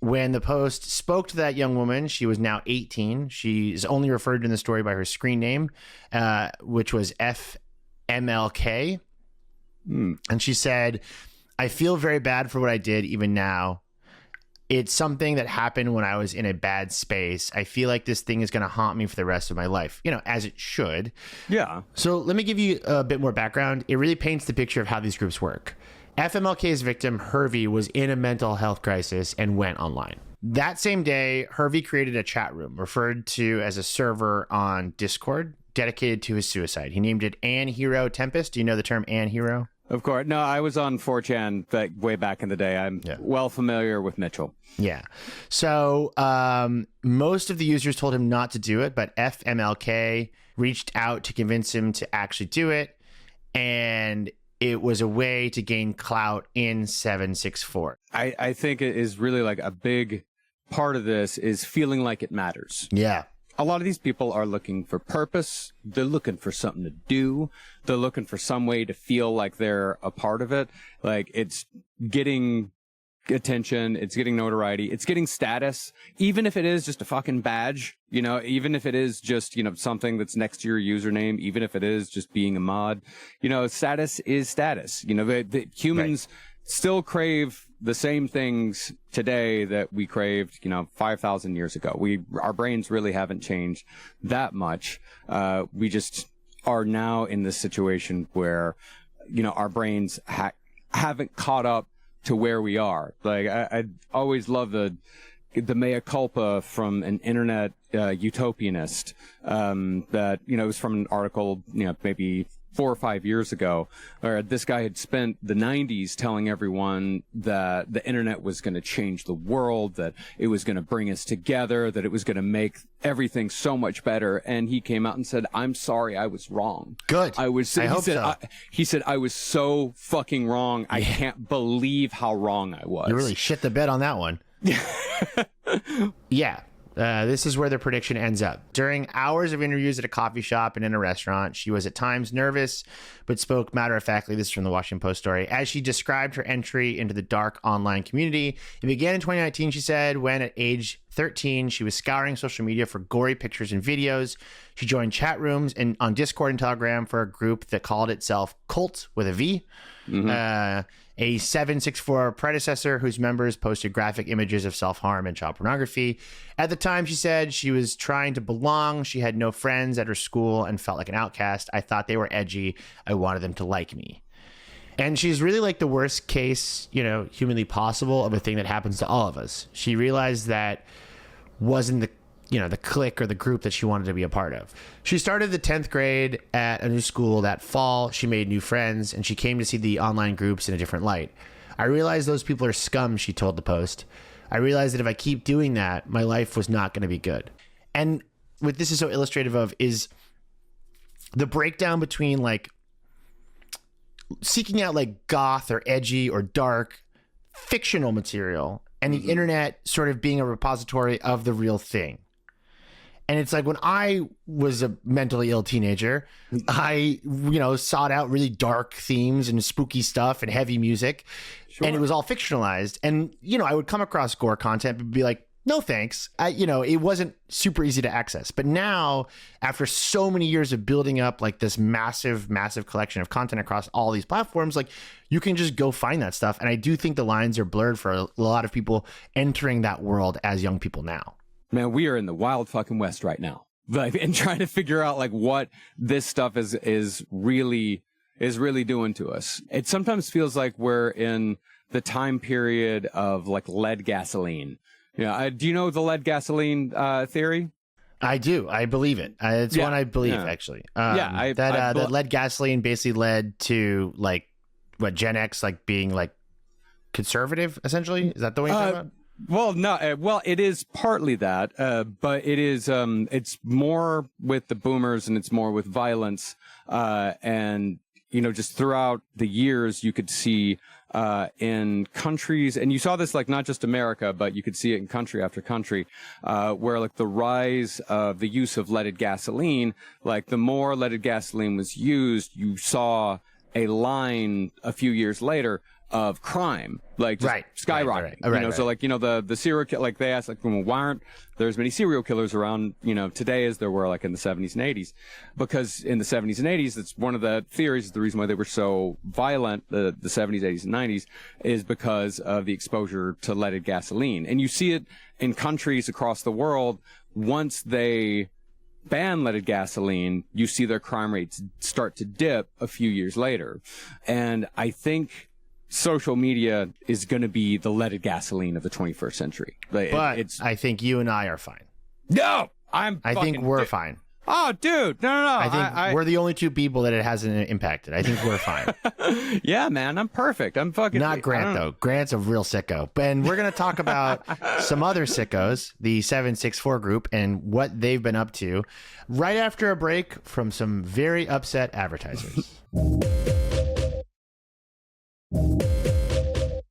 When the Post spoke to that young woman, she was now 18. She is only referred to in the story by her screen name, which was FMLK. And she said, I feel very bad for what I did even now. It's something that happened when I was in a bad space. I feel like this thing is going to haunt me for the rest of my life, as it should. Yeah. So let me give you a bit more background. It really paints the picture of how these groups work. FMLK's victim, Hervey, was in a mental health crisis and went online. That same day, Hervey created a chat room referred to as a server on Discord dedicated to his suicide. He named it An Hero Tempest. Do you know the term An Hero? Of course. No, I was on 4chan way back in the day. I'm well familiar with Mitchell. Yeah. So most of the users told him not to do it, but FMLK reached out to convince him to actually do it. And it was a way to gain clout in 764. I think it is really like a big part of this is feeling like it matters. Yeah. A lot of these people are looking for purpose. They're looking for something to do. They're looking for some way to feel like they're a part of it. Like it's getting attention. It's getting notoriety. It's getting status. Even if it is just a fucking badge, even if it is just, something that's next to your username, even if it is just being a mod, status is status. The humans still crave the same things today that we craved, 5,000 years ago. Our brains really haven't changed that much. We just are now in this situation where, our brains haven't caught up to where we are. Like I always love the mea culpa from an internet utopianist that it was from an article maybe 4 or 5 years ago, where this guy had spent the 90s telling everyone that the internet was going to change the world, that it was going to bring us together, that it was going to make everything so much better. And he came out and said, I'm sorry, I was wrong. Good. I said, he said, I was so fucking wrong. I can't believe how wrong I was. You really shit the bed on that one. Yeah. This is where the prediction ends up. During hours of interviews at a coffee shop and in a restaurant, she was at times nervous, but spoke matter-of-factly. This is from the Washington Post story. As she described her entry into the dark online community, it began in 2019, she said, when at age 13, she was scouring social media for gory pictures and videos. She joined chat rooms and on Discord and Telegram for a group that called itself Cult with a V. Mm-hmm. A 764 predecessor whose members posted graphic images of self-harm and child pornography. At the time, she said she was trying to belong. She had no friends at her school and felt like an outcast. I thought they were edgy. I wanted them to like me. And she's really like the worst case, humanly possible of a thing that happens to all of us. She realized that wasn't the clique or the group that she wanted to be a part of. She started the 10th grade at a new school that fall. She made new friends, and she came to see the online groups in a different light. I realized those people are scum, she told the Post. I realized that if I keep doing that, my life was not going to be good. And what this is so illustrative of is the breakdown between like seeking out like goth or edgy or dark fictional material and the internet sort of being a repository of the real thing. And it's like when I was a mentally ill teenager, I, sought out really dark themes and spooky stuff and heavy music. Sure. And it was all fictionalized. And, I would come across gore content and be like, no, thanks. It wasn't super easy to access. But now, after so many years of building up like this massive, massive collection of content across all these platforms, like you can just go find that stuff. And I do think the lines are blurred for a lot of people entering that world as young people now. Man, we are in the wild fucking West right now. like, and trying to figure out like what this stuff is really doing to us. It sometimes feels like we're in the time period of like lead gasoline. Yeah. Do you know the lead gasoline theory? I do. I believe it. It's one I believe, actually. That lead gasoline basically led to like what Gen X like being like conservative, essentially. Is that the way you're talking about? Well, no. Well, it is partly that, but it is. It's more with the boomers, and it's more with violence, and just throughout the years, you could see in countries, and you saw this like not just America, but you could see it in country after country, where like the rise of the use of leaded gasoline, like the more leaded gasoline was used, you saw a line a few years later of crime, like just skyrocketing. Right. So like, the serial kill, like they asked, like, well, why aren't there as many serial killers around, today as there were like in the 70s and 80s? Because in the 70s and 80s, that's one of the theories, the reason why they were so violent, the 70s, 80s, and 90s, is because of the exposure to leaded gasoline. And you see it in countries across the world. Once they ban leaded gasoline, you see their crime rates start to dip a few years later. And I think social media is going to be the leaded gasoline of the 21st century. But I think you and I are fine. No, I think we're fine. Oh, dude, no. I think we're the only two people that it hasn't impacted. I think we're fine. Yeah, man, I'm perfect. I'm fucking... Not Grant, though. Grant's a real sicko. And we're going to talk about some other sickos, the 764 group, and what they've been up to right after a break from some very upset advertisers.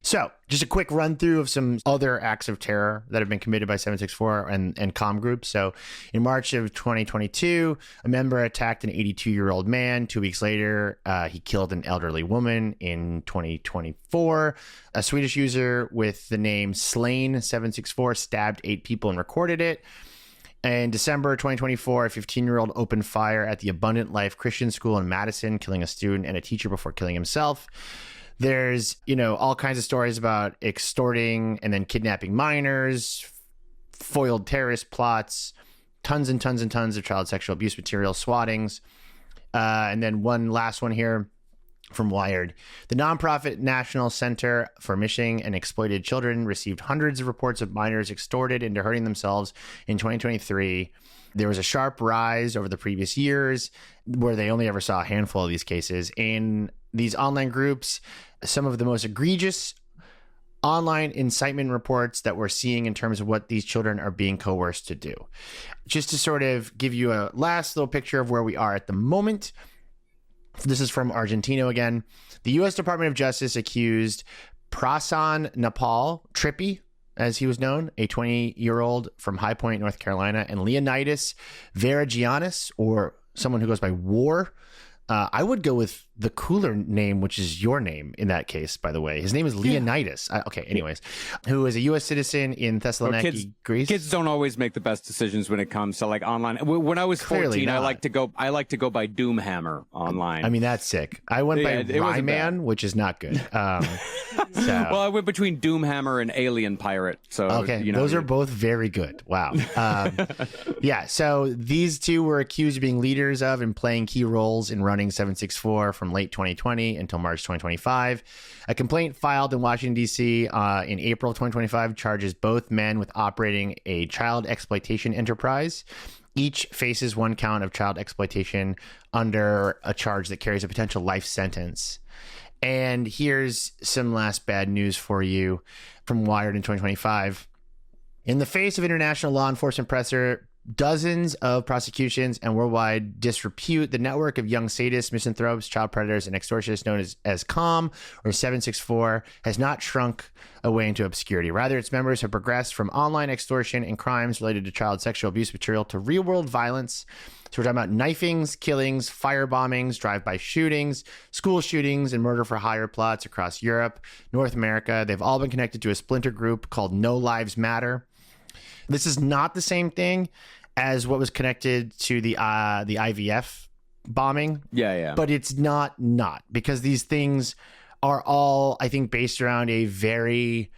So, just a quick run through of some other acts of terror that have been committed by 764 and comm groups. So, in March of 2022, a member attacked an 82-year-old man. 2 weeks later, he killed an elderly woman. In 2024, a Swedish user with the name Slain764 stabbed 8 people and recorded it. In December 2024, a 15-year-old opened fire at the Abundant Life Christian School in Madison, killing a student and a teacher before killing himself. There's, all kinds of stories about extorting and then kidnapping minors, foiled terrorist plots, tons and tons and tons of child sexual abuse material, swattings. And then one last one here from Wired. The nonprofit National Center for Missing and Exploited Children received hundreds of reports of minors extorted into hurting themselves in 2023. There was a sharp rise over the previous years where they only ever saw a handful of these cases. In these online groups, some of the most egregious online incitement reports that we're seeing in terms of what these children are being coerced to do. Just to sort of give you a last little picture of where we are at the moment. This is from Argentino again. The U.S. Department of Justice accused Prasan Napal Trippy, as he was known, a 20-year-old from High Point, North Carolina, and Leonidas Veragianis, or someone who goes by War. I would go with the cooler name, which is your name in that case, by the way. His name is Leonidas. Okay, anyways. Who is a U.S. citizen in Thessaloniki, Greece. Kids don't always make the best decisions when it comes to like online. When I was 14, I like to go by Doomhammer online. I mean, that's sick. I went by Rayman, which is not good. Well, I went between Doomhammer and Alien Pirate. So okay, those are both very good. Wow. Yeah, so these two were accused of being leaders of and playing key roles in running 764 from late 2020 until March 2025. A complaint filed in Washington, D.C. In April 2025 charges both men with operating a child exploitation enterprise. Each faces one count of child exploitation under a charge that carries a potential life sentence. And here's some last bad news for you from Wired in 2025. In the face of international law enforcement pressure, dozens of prosecutions, and worldwide disrepute, the network of young sadists, misanthropes, child predators, and extortionists known as COM or 764 has not shrunk away into obscurity. Rather, its members have progressed from online extortion and crimes related to child sexual abuse material to real-world violence. So we're talking about knifings, killings, firebombings, drive-by shootings, school shootings, and murder-for-hire plots across Europe, North America. They've all been connected to a splinter group called No Lives Matter. This is not the same thing as what was connected to the IVF bombing. Yeah. But it's not because these things are all, I think, based around a very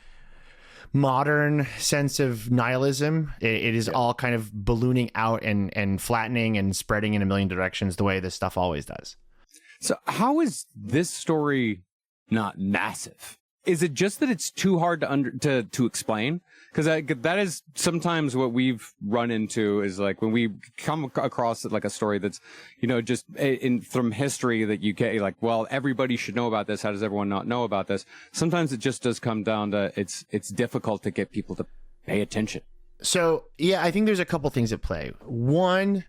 modern sense of nihilism. It is all kind of ballooning out and flattening and spreading in a million directions the way this stuff always does. So how is this story not massive? Is it just that it's too hard to explain? Because that is sometimes what we've run into, is like when we come across like a story that's, just from history that you get like, well, everybody should know about this. How does everyone not know about this? Sometimes it just does come down to it's difficult to get people to pay attention. So, yeah, I think there's a couple things at play. One,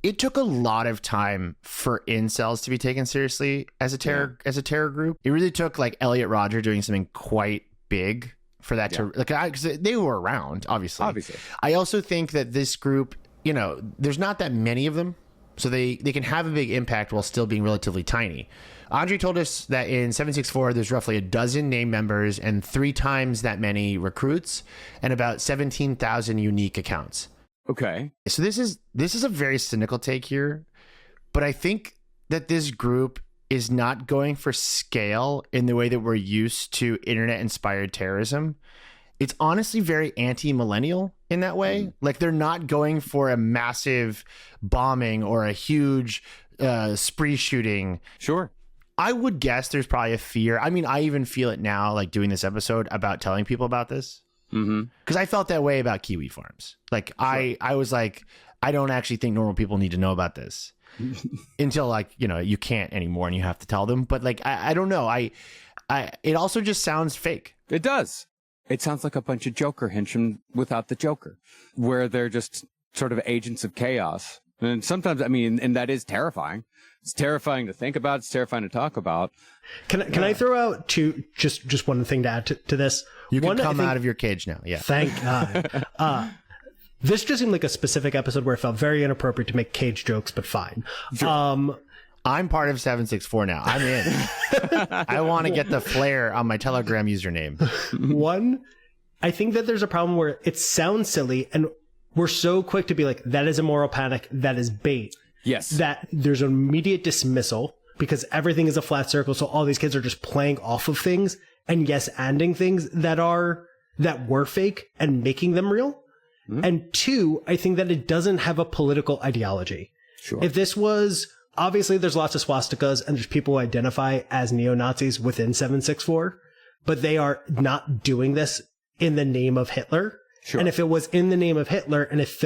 it took a lot of time for incels to be taken seriously as a terror group. It really took like Elliot Rodger doing something quite big for that to because they were around, obviously. I also think that this group, there's not that many of them, so they can have a big impact while still being relatively tiny. Andre told us that in 764 there's roughly a dozen named members and 3 times that many recruits and about 17,000 unique accounts. Okay. So this is a very cynical take here, but I think that this group is not going for scale in the way that we're used to internet-inspired terrorism. It's honestly very anti-millennial in that way. Like, they're not going for a massive bombing or a huge spree shooting. Sure. I would guess there's probably a fear. I mean, I even feel it now, like doing this episode, about telling people about this. Because I felt that way about Kiwi Farms. Like, sure. I was like, I don't actually think normal people need to know about this until, like, you can't anymore and you have to tell them. But like, I don't know. It also just sounds fake. It does. It sounds like a bunch of Joker henchmen without the Joker, where they're just sort of agents of chaos. And sometimes, and that is terrifying. It's terrifying to think about. It's terrifying to talk about. Can I throw out just one thing to add to this? You can come out of your cage now. Yeah. Thank God. This just seemed like a specific episode where it felt very inappropriate to make cage jokes, but fine. Sure. I'm part of 764 now. I'm in. I want to get the flare on my Telegram username. One, I think that there's a problem where it sounds silly and we're so quick to be like, that is a moral panic. That is bait. Yes. That there's an immediate dismissal because everything is a flat circle. So all these kids are just playing off of things and yes-anding things that were fake and making them real. Mm-hmm. And 2, I think that it doesn't have a political ideology. Sure. If this was, obviously there's lots of swastikas and there's people who identify as neo-Nazis within 764, but they are not doing this in the name of Hitler. Sure. And if it was in the name of Hitler and if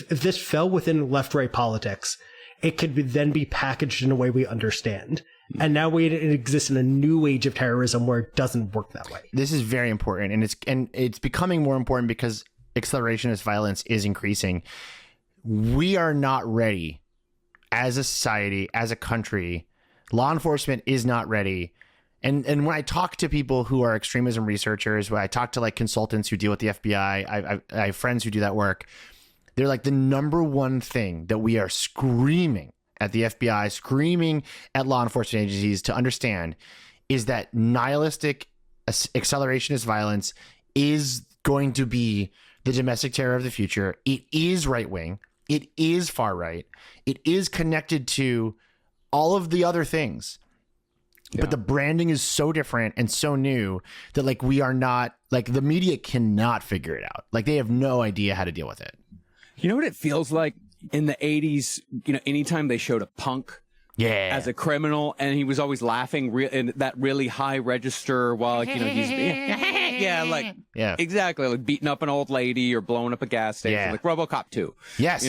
this fell within left-right politics, it could then be packaged in a way we understand. Mm-hmm. And now it exists in a new age of terrorism where it doesn't work that way. This is very important, and it's becoming more important because accelerationist violence is increasing. We are not ready as a society, as a country. Law enforcement is not ready. And when I talk to people who are extremism researchers, when I talk to like consultants who deal with the FBI, I have friends who do that work. They're like, the number one thing that we are screaming at the FBI, screaming at law enforcement agencies to understand is that nihilistic accelerationist violence is going to be the domestic terror of the future. It is right wing. It is far right. It is connected to all of the other things. Yeah. But the branding is so different and so new that like we are not, like, the media cannot figure it out. Like, they have no idea how to deal with it. You know what it feels like in the 80s, anytime they showed a punk as a criminal and he was always laughing in that really high register while, like, he's exactly, like beating up an old lady or blowing up a gas station, like RoboCop 2. Yes.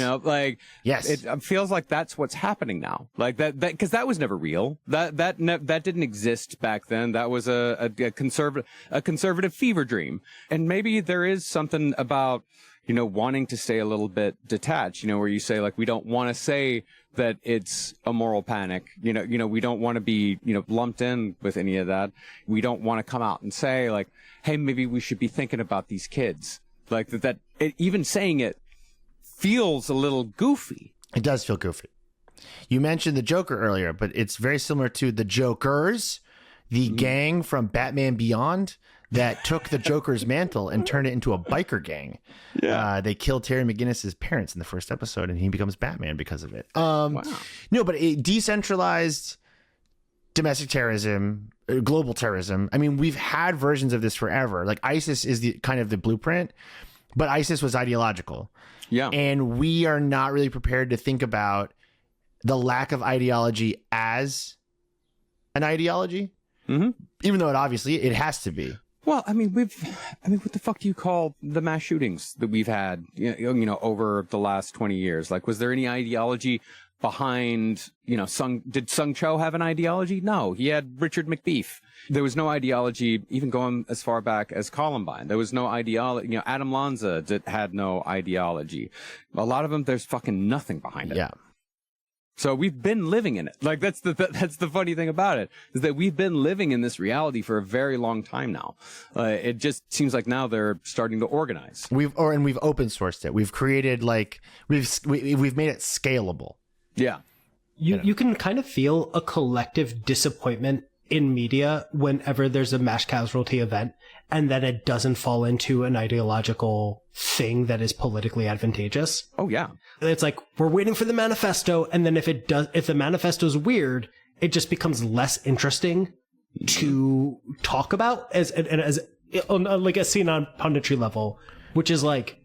Yes. It feels like that's what's happening now. Like that because that was never real. That didn't exist back then. That was a conservative fever dream. And maybe there is something about wanting to stay a little bit detached, where you say, like, we don't want to say that it's a moral panic. We don't want to be, lumped in with any of that. We don't want to come out and say, like, hey, maybe we should be thinking about these kids. Like even saying it feels a little goofy. It does feel goofy. You mentioned the Joker earlier, but it's very similar to the Jokers, the gang from Batman Beyond that took the Joker's mantle and turned it into a biker gang. Yeah. They killed Terry McGinnis's parents in the first episode, and he becomes Batman because of it. Wow. No, but a decentralized domestic terrorism, global terrorism. I mean, we've had versions of this forever. Like ISIS is the kind of the blueprint, but ISIS was ideological. Yeah. And we are not really prepared to think about the lack of ideology as an ideology, even though it has to be. Well, I mean, what the fuck do you call the mass shootings that we've had, over the last 20 years? Like, was there any ideology behind, did Sung Cho have an ideology? No, he had Richard McBeef. There was no ideology, even going as far back as Columbine. There was no ideology. Adam Lanza had no ideology. A lot of them, there's fucking nothing behind it. Yeah. So we've been living in it. Like that's the funny thing about it, is that we've been living in this reality for a very long time now. It just seems like now they're starting to organize. We've open sourced it. We've created we've made it scalable. Yeah. You can kind of feel a collective disappointment in media whenever there's a mass casualty event and then it doesn't fall into an ideological thing that is politically advantageous. Oh yeah. It's like, we're waiting for the manifesto, and then if the manifesto's weird, it just becomes less interesting to talk about as seen on punditry level, which is like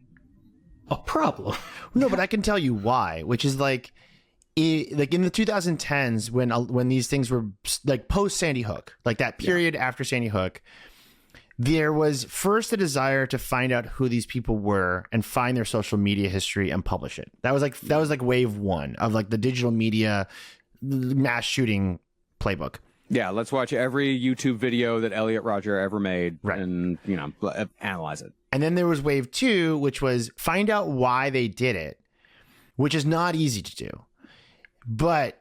a problem. No, but I can tell you why, which is like in the 2010s when these things were like post Sandy Hook, like that period after Sandy Hook, there was first a desire to find out who these people were and find their social media history and publish it. That was like wave one of like the digital media mass shooting playbook. Yeah, let's watch every YouTube video that Elliot Rodger ever made and, analyze it. And then there was wave two, which was find out why they did it, which is not easy to do. But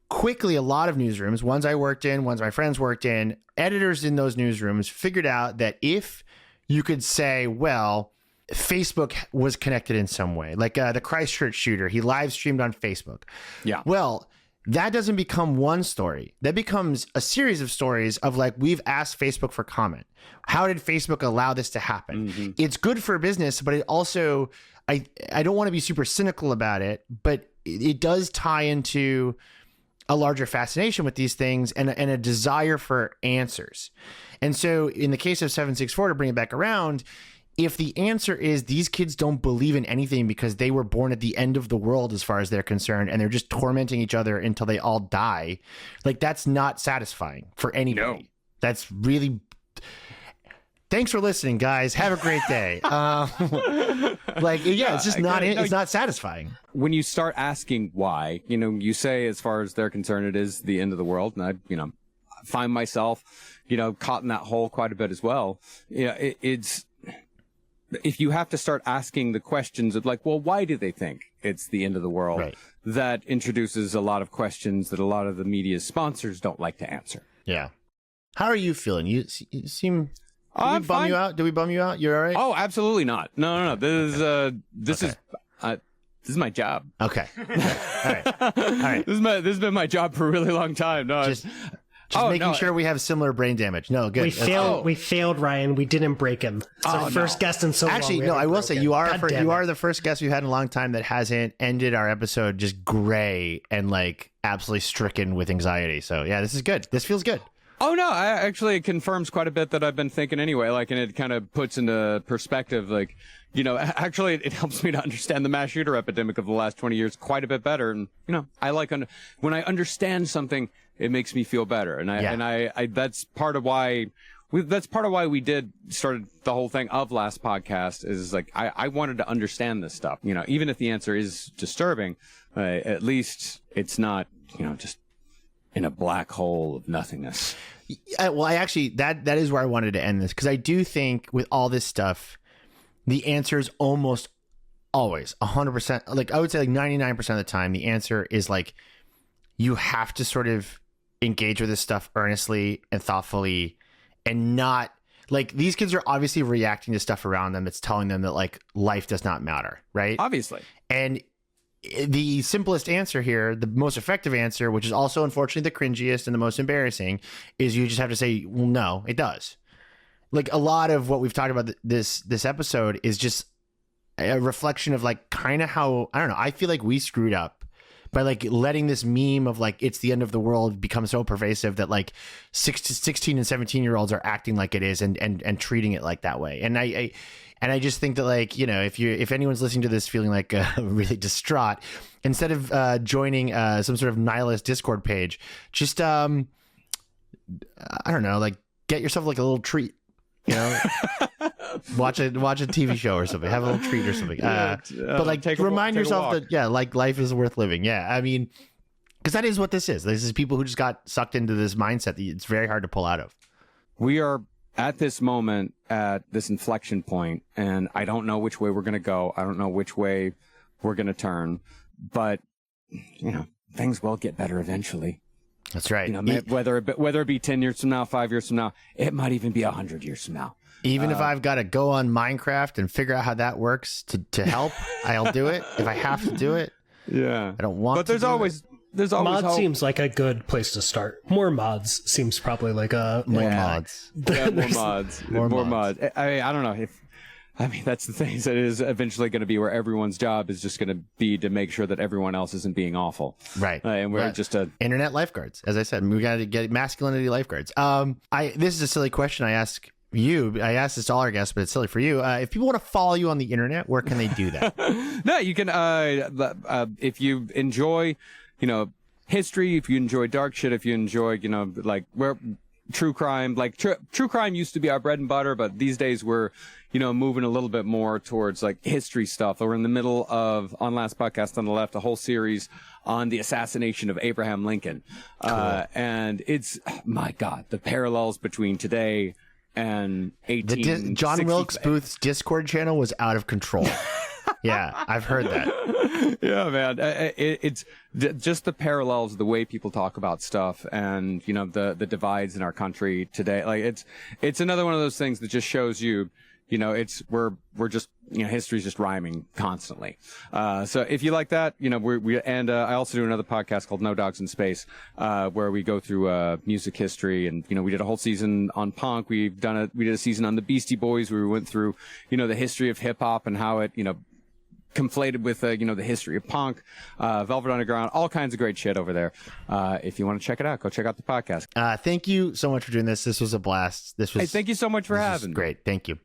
quickly, a lot of newsrooms, ones I worked in, ones my friends worked in, editors in those newsrooms figured out that if you could say, well, Facebook was connected in some way, like the Christchurch shooter, he live streamed on Facebook. Yeah. Well, that doesn't become one story. That becomes a series of stories of like, we've asked Facebook for comment. How did Facebook allow this to happen? Mm-hmm. It's good for business, but it also, I don't want to be super cynical about it, but it does tie into a larger fascination with these things and a desire for answers. And so in the case of 764, to bring it back around, if the answer is these kids don't believe in anything because they were born at the end of the world as far as they're concerned, and they're just tormenting each other until they all die, like that's not satisfying for anybody. No. That's really... Thanks for listening, guys. Have a great day. It's just it's not satisfying. When you start asking why, you say, as far as they're concerned, it is the end of the world. And I, find myself, caught in that hole quite a bit as well. It's, if you have to start asking the questions of like, well, why do they think it's the end of the world? Right. That introduces a lot of questions that a lot of the media's sponsors don't like to answer. Yeah. How are you feeling? You seem... Did we bum you out? Did we bum you out? You're all right? Oh, absolutely not. No. This is my job. Okay. All right. This has been my job for a really long time. No, just making sure we have similar brain damage. No, good. We failed, Ryan. We didn't break him. It's our first guest in so long. Actually, no, I will say you are the first guest we've had in a long time that hasn't ended our episode just gray and like absolutely stricken with anxiety. So yeah, this is good. This feels good. Oh, no, it confirms quite a bit that I've been thinking anyway, and it kind of puts into perspective, actually it helps me to understand the mass shooter epidemic of the last 20 years quite a bit better. And, I when I understand something, it makes me feel better. And I that's part of why we started the whole thing of last podcast is like, I wanted to understand this stuff, even if the answer is disturbing, at least it's not, just in a black hole of nothingness. Well, that is where I wanted to end this, because I do think with all this stuff, the answer is almost always 100%. Like I would say, like 99% of the time, the answer is like you have to sort of engage with this stuff earnestly and thoughtfully, and not like these kids are obviously reacting to stuff around them that's telling them that like life does not matter, right? Obviously, and the simplest answer here, the most effective answer, which is also unfortunately the cringiest and the most embarrassing, is you just have to say, well, no, it does. Like a lot of what we've talked about this episode is just a reflection of like kind of how, I don't know, I feel like we screwed up by like letting this meme of like it's the end of the world become so pervasive that like 16 and 17-year-olds are acting like it is and treating it like that way. And I just think that, like, you know, if anyone's listening to this feeling like really distraught, instead of joining some sort of nihilist Discord page, just I don't know, like get yourself like a little treat, you know. watch a TV show or something, have a little treat or something, but like remind yourself that like life is worth living. I mean, because that is what this is people who just got sucked into this mindset that it's very hard to pull out of. We are at this moment, at this inflection point, and I don't know which way we're going to go. I don't know which way we're going to turn, but you know, things will get better eventually. That's right. You know, whether it be 10 years from now, 5 years from now, it might even be 100 years from now. Even if I've got to go on Minecraft and figure out how that works to help, I'll do it. If I have to do it, I don't want. But there's always mods hope. Seems like a good place to start. More mods seems probably like a more mods. More mods. I don't know if. I mean, that's the thing. That is eventually going to be where everyone's job is just going to be to make sure that everyone else isn't being awful. Right. And we're just internet lifeguards. As I said, we got to get masculinity lifeguards. This is a silly question I ask you. I asked this to all our guests, but it's silly for you. If people want to follow you on the internet, where can they do that? No, you can, if you enjoy, you know, history, if you enjoy dark shit, if you enjoy, you know, like true crime, like true crime used to be our bread and butter, but these days we're, you know, moving a little bit more towards like history stuff. We're in the middle of, on Last Podcast on the Left, a whole series on the assassination of Abraham Lincoln. Cool. And it's, my God, the parallels between today and 1860. John Wilkes Booth's Discord channel was out of control. Yeah, I've heard that. Yeah, man. It's just the parallels, the way people talk about stuff, and you know the divides in our country today. Like it's another one of those things that just shows you, you know, we're just, you know, history's just rhyming constantly. So if you like that, you know, I also do another podcast called No Dogs in Space, where we go through music history, and you know, we did a whole season on punk. We did a season on the Beastie Boys, where we went through, you know, the history of hip hop and how it, you know, conflated with, you know, the history of punk, Velvet Underground, all kinds of great shit over there. If you want to check it out, go check out the podcast. Thank you so much for doing this. This was a blast. Hey, thank you so much for having me. Great. Thank you.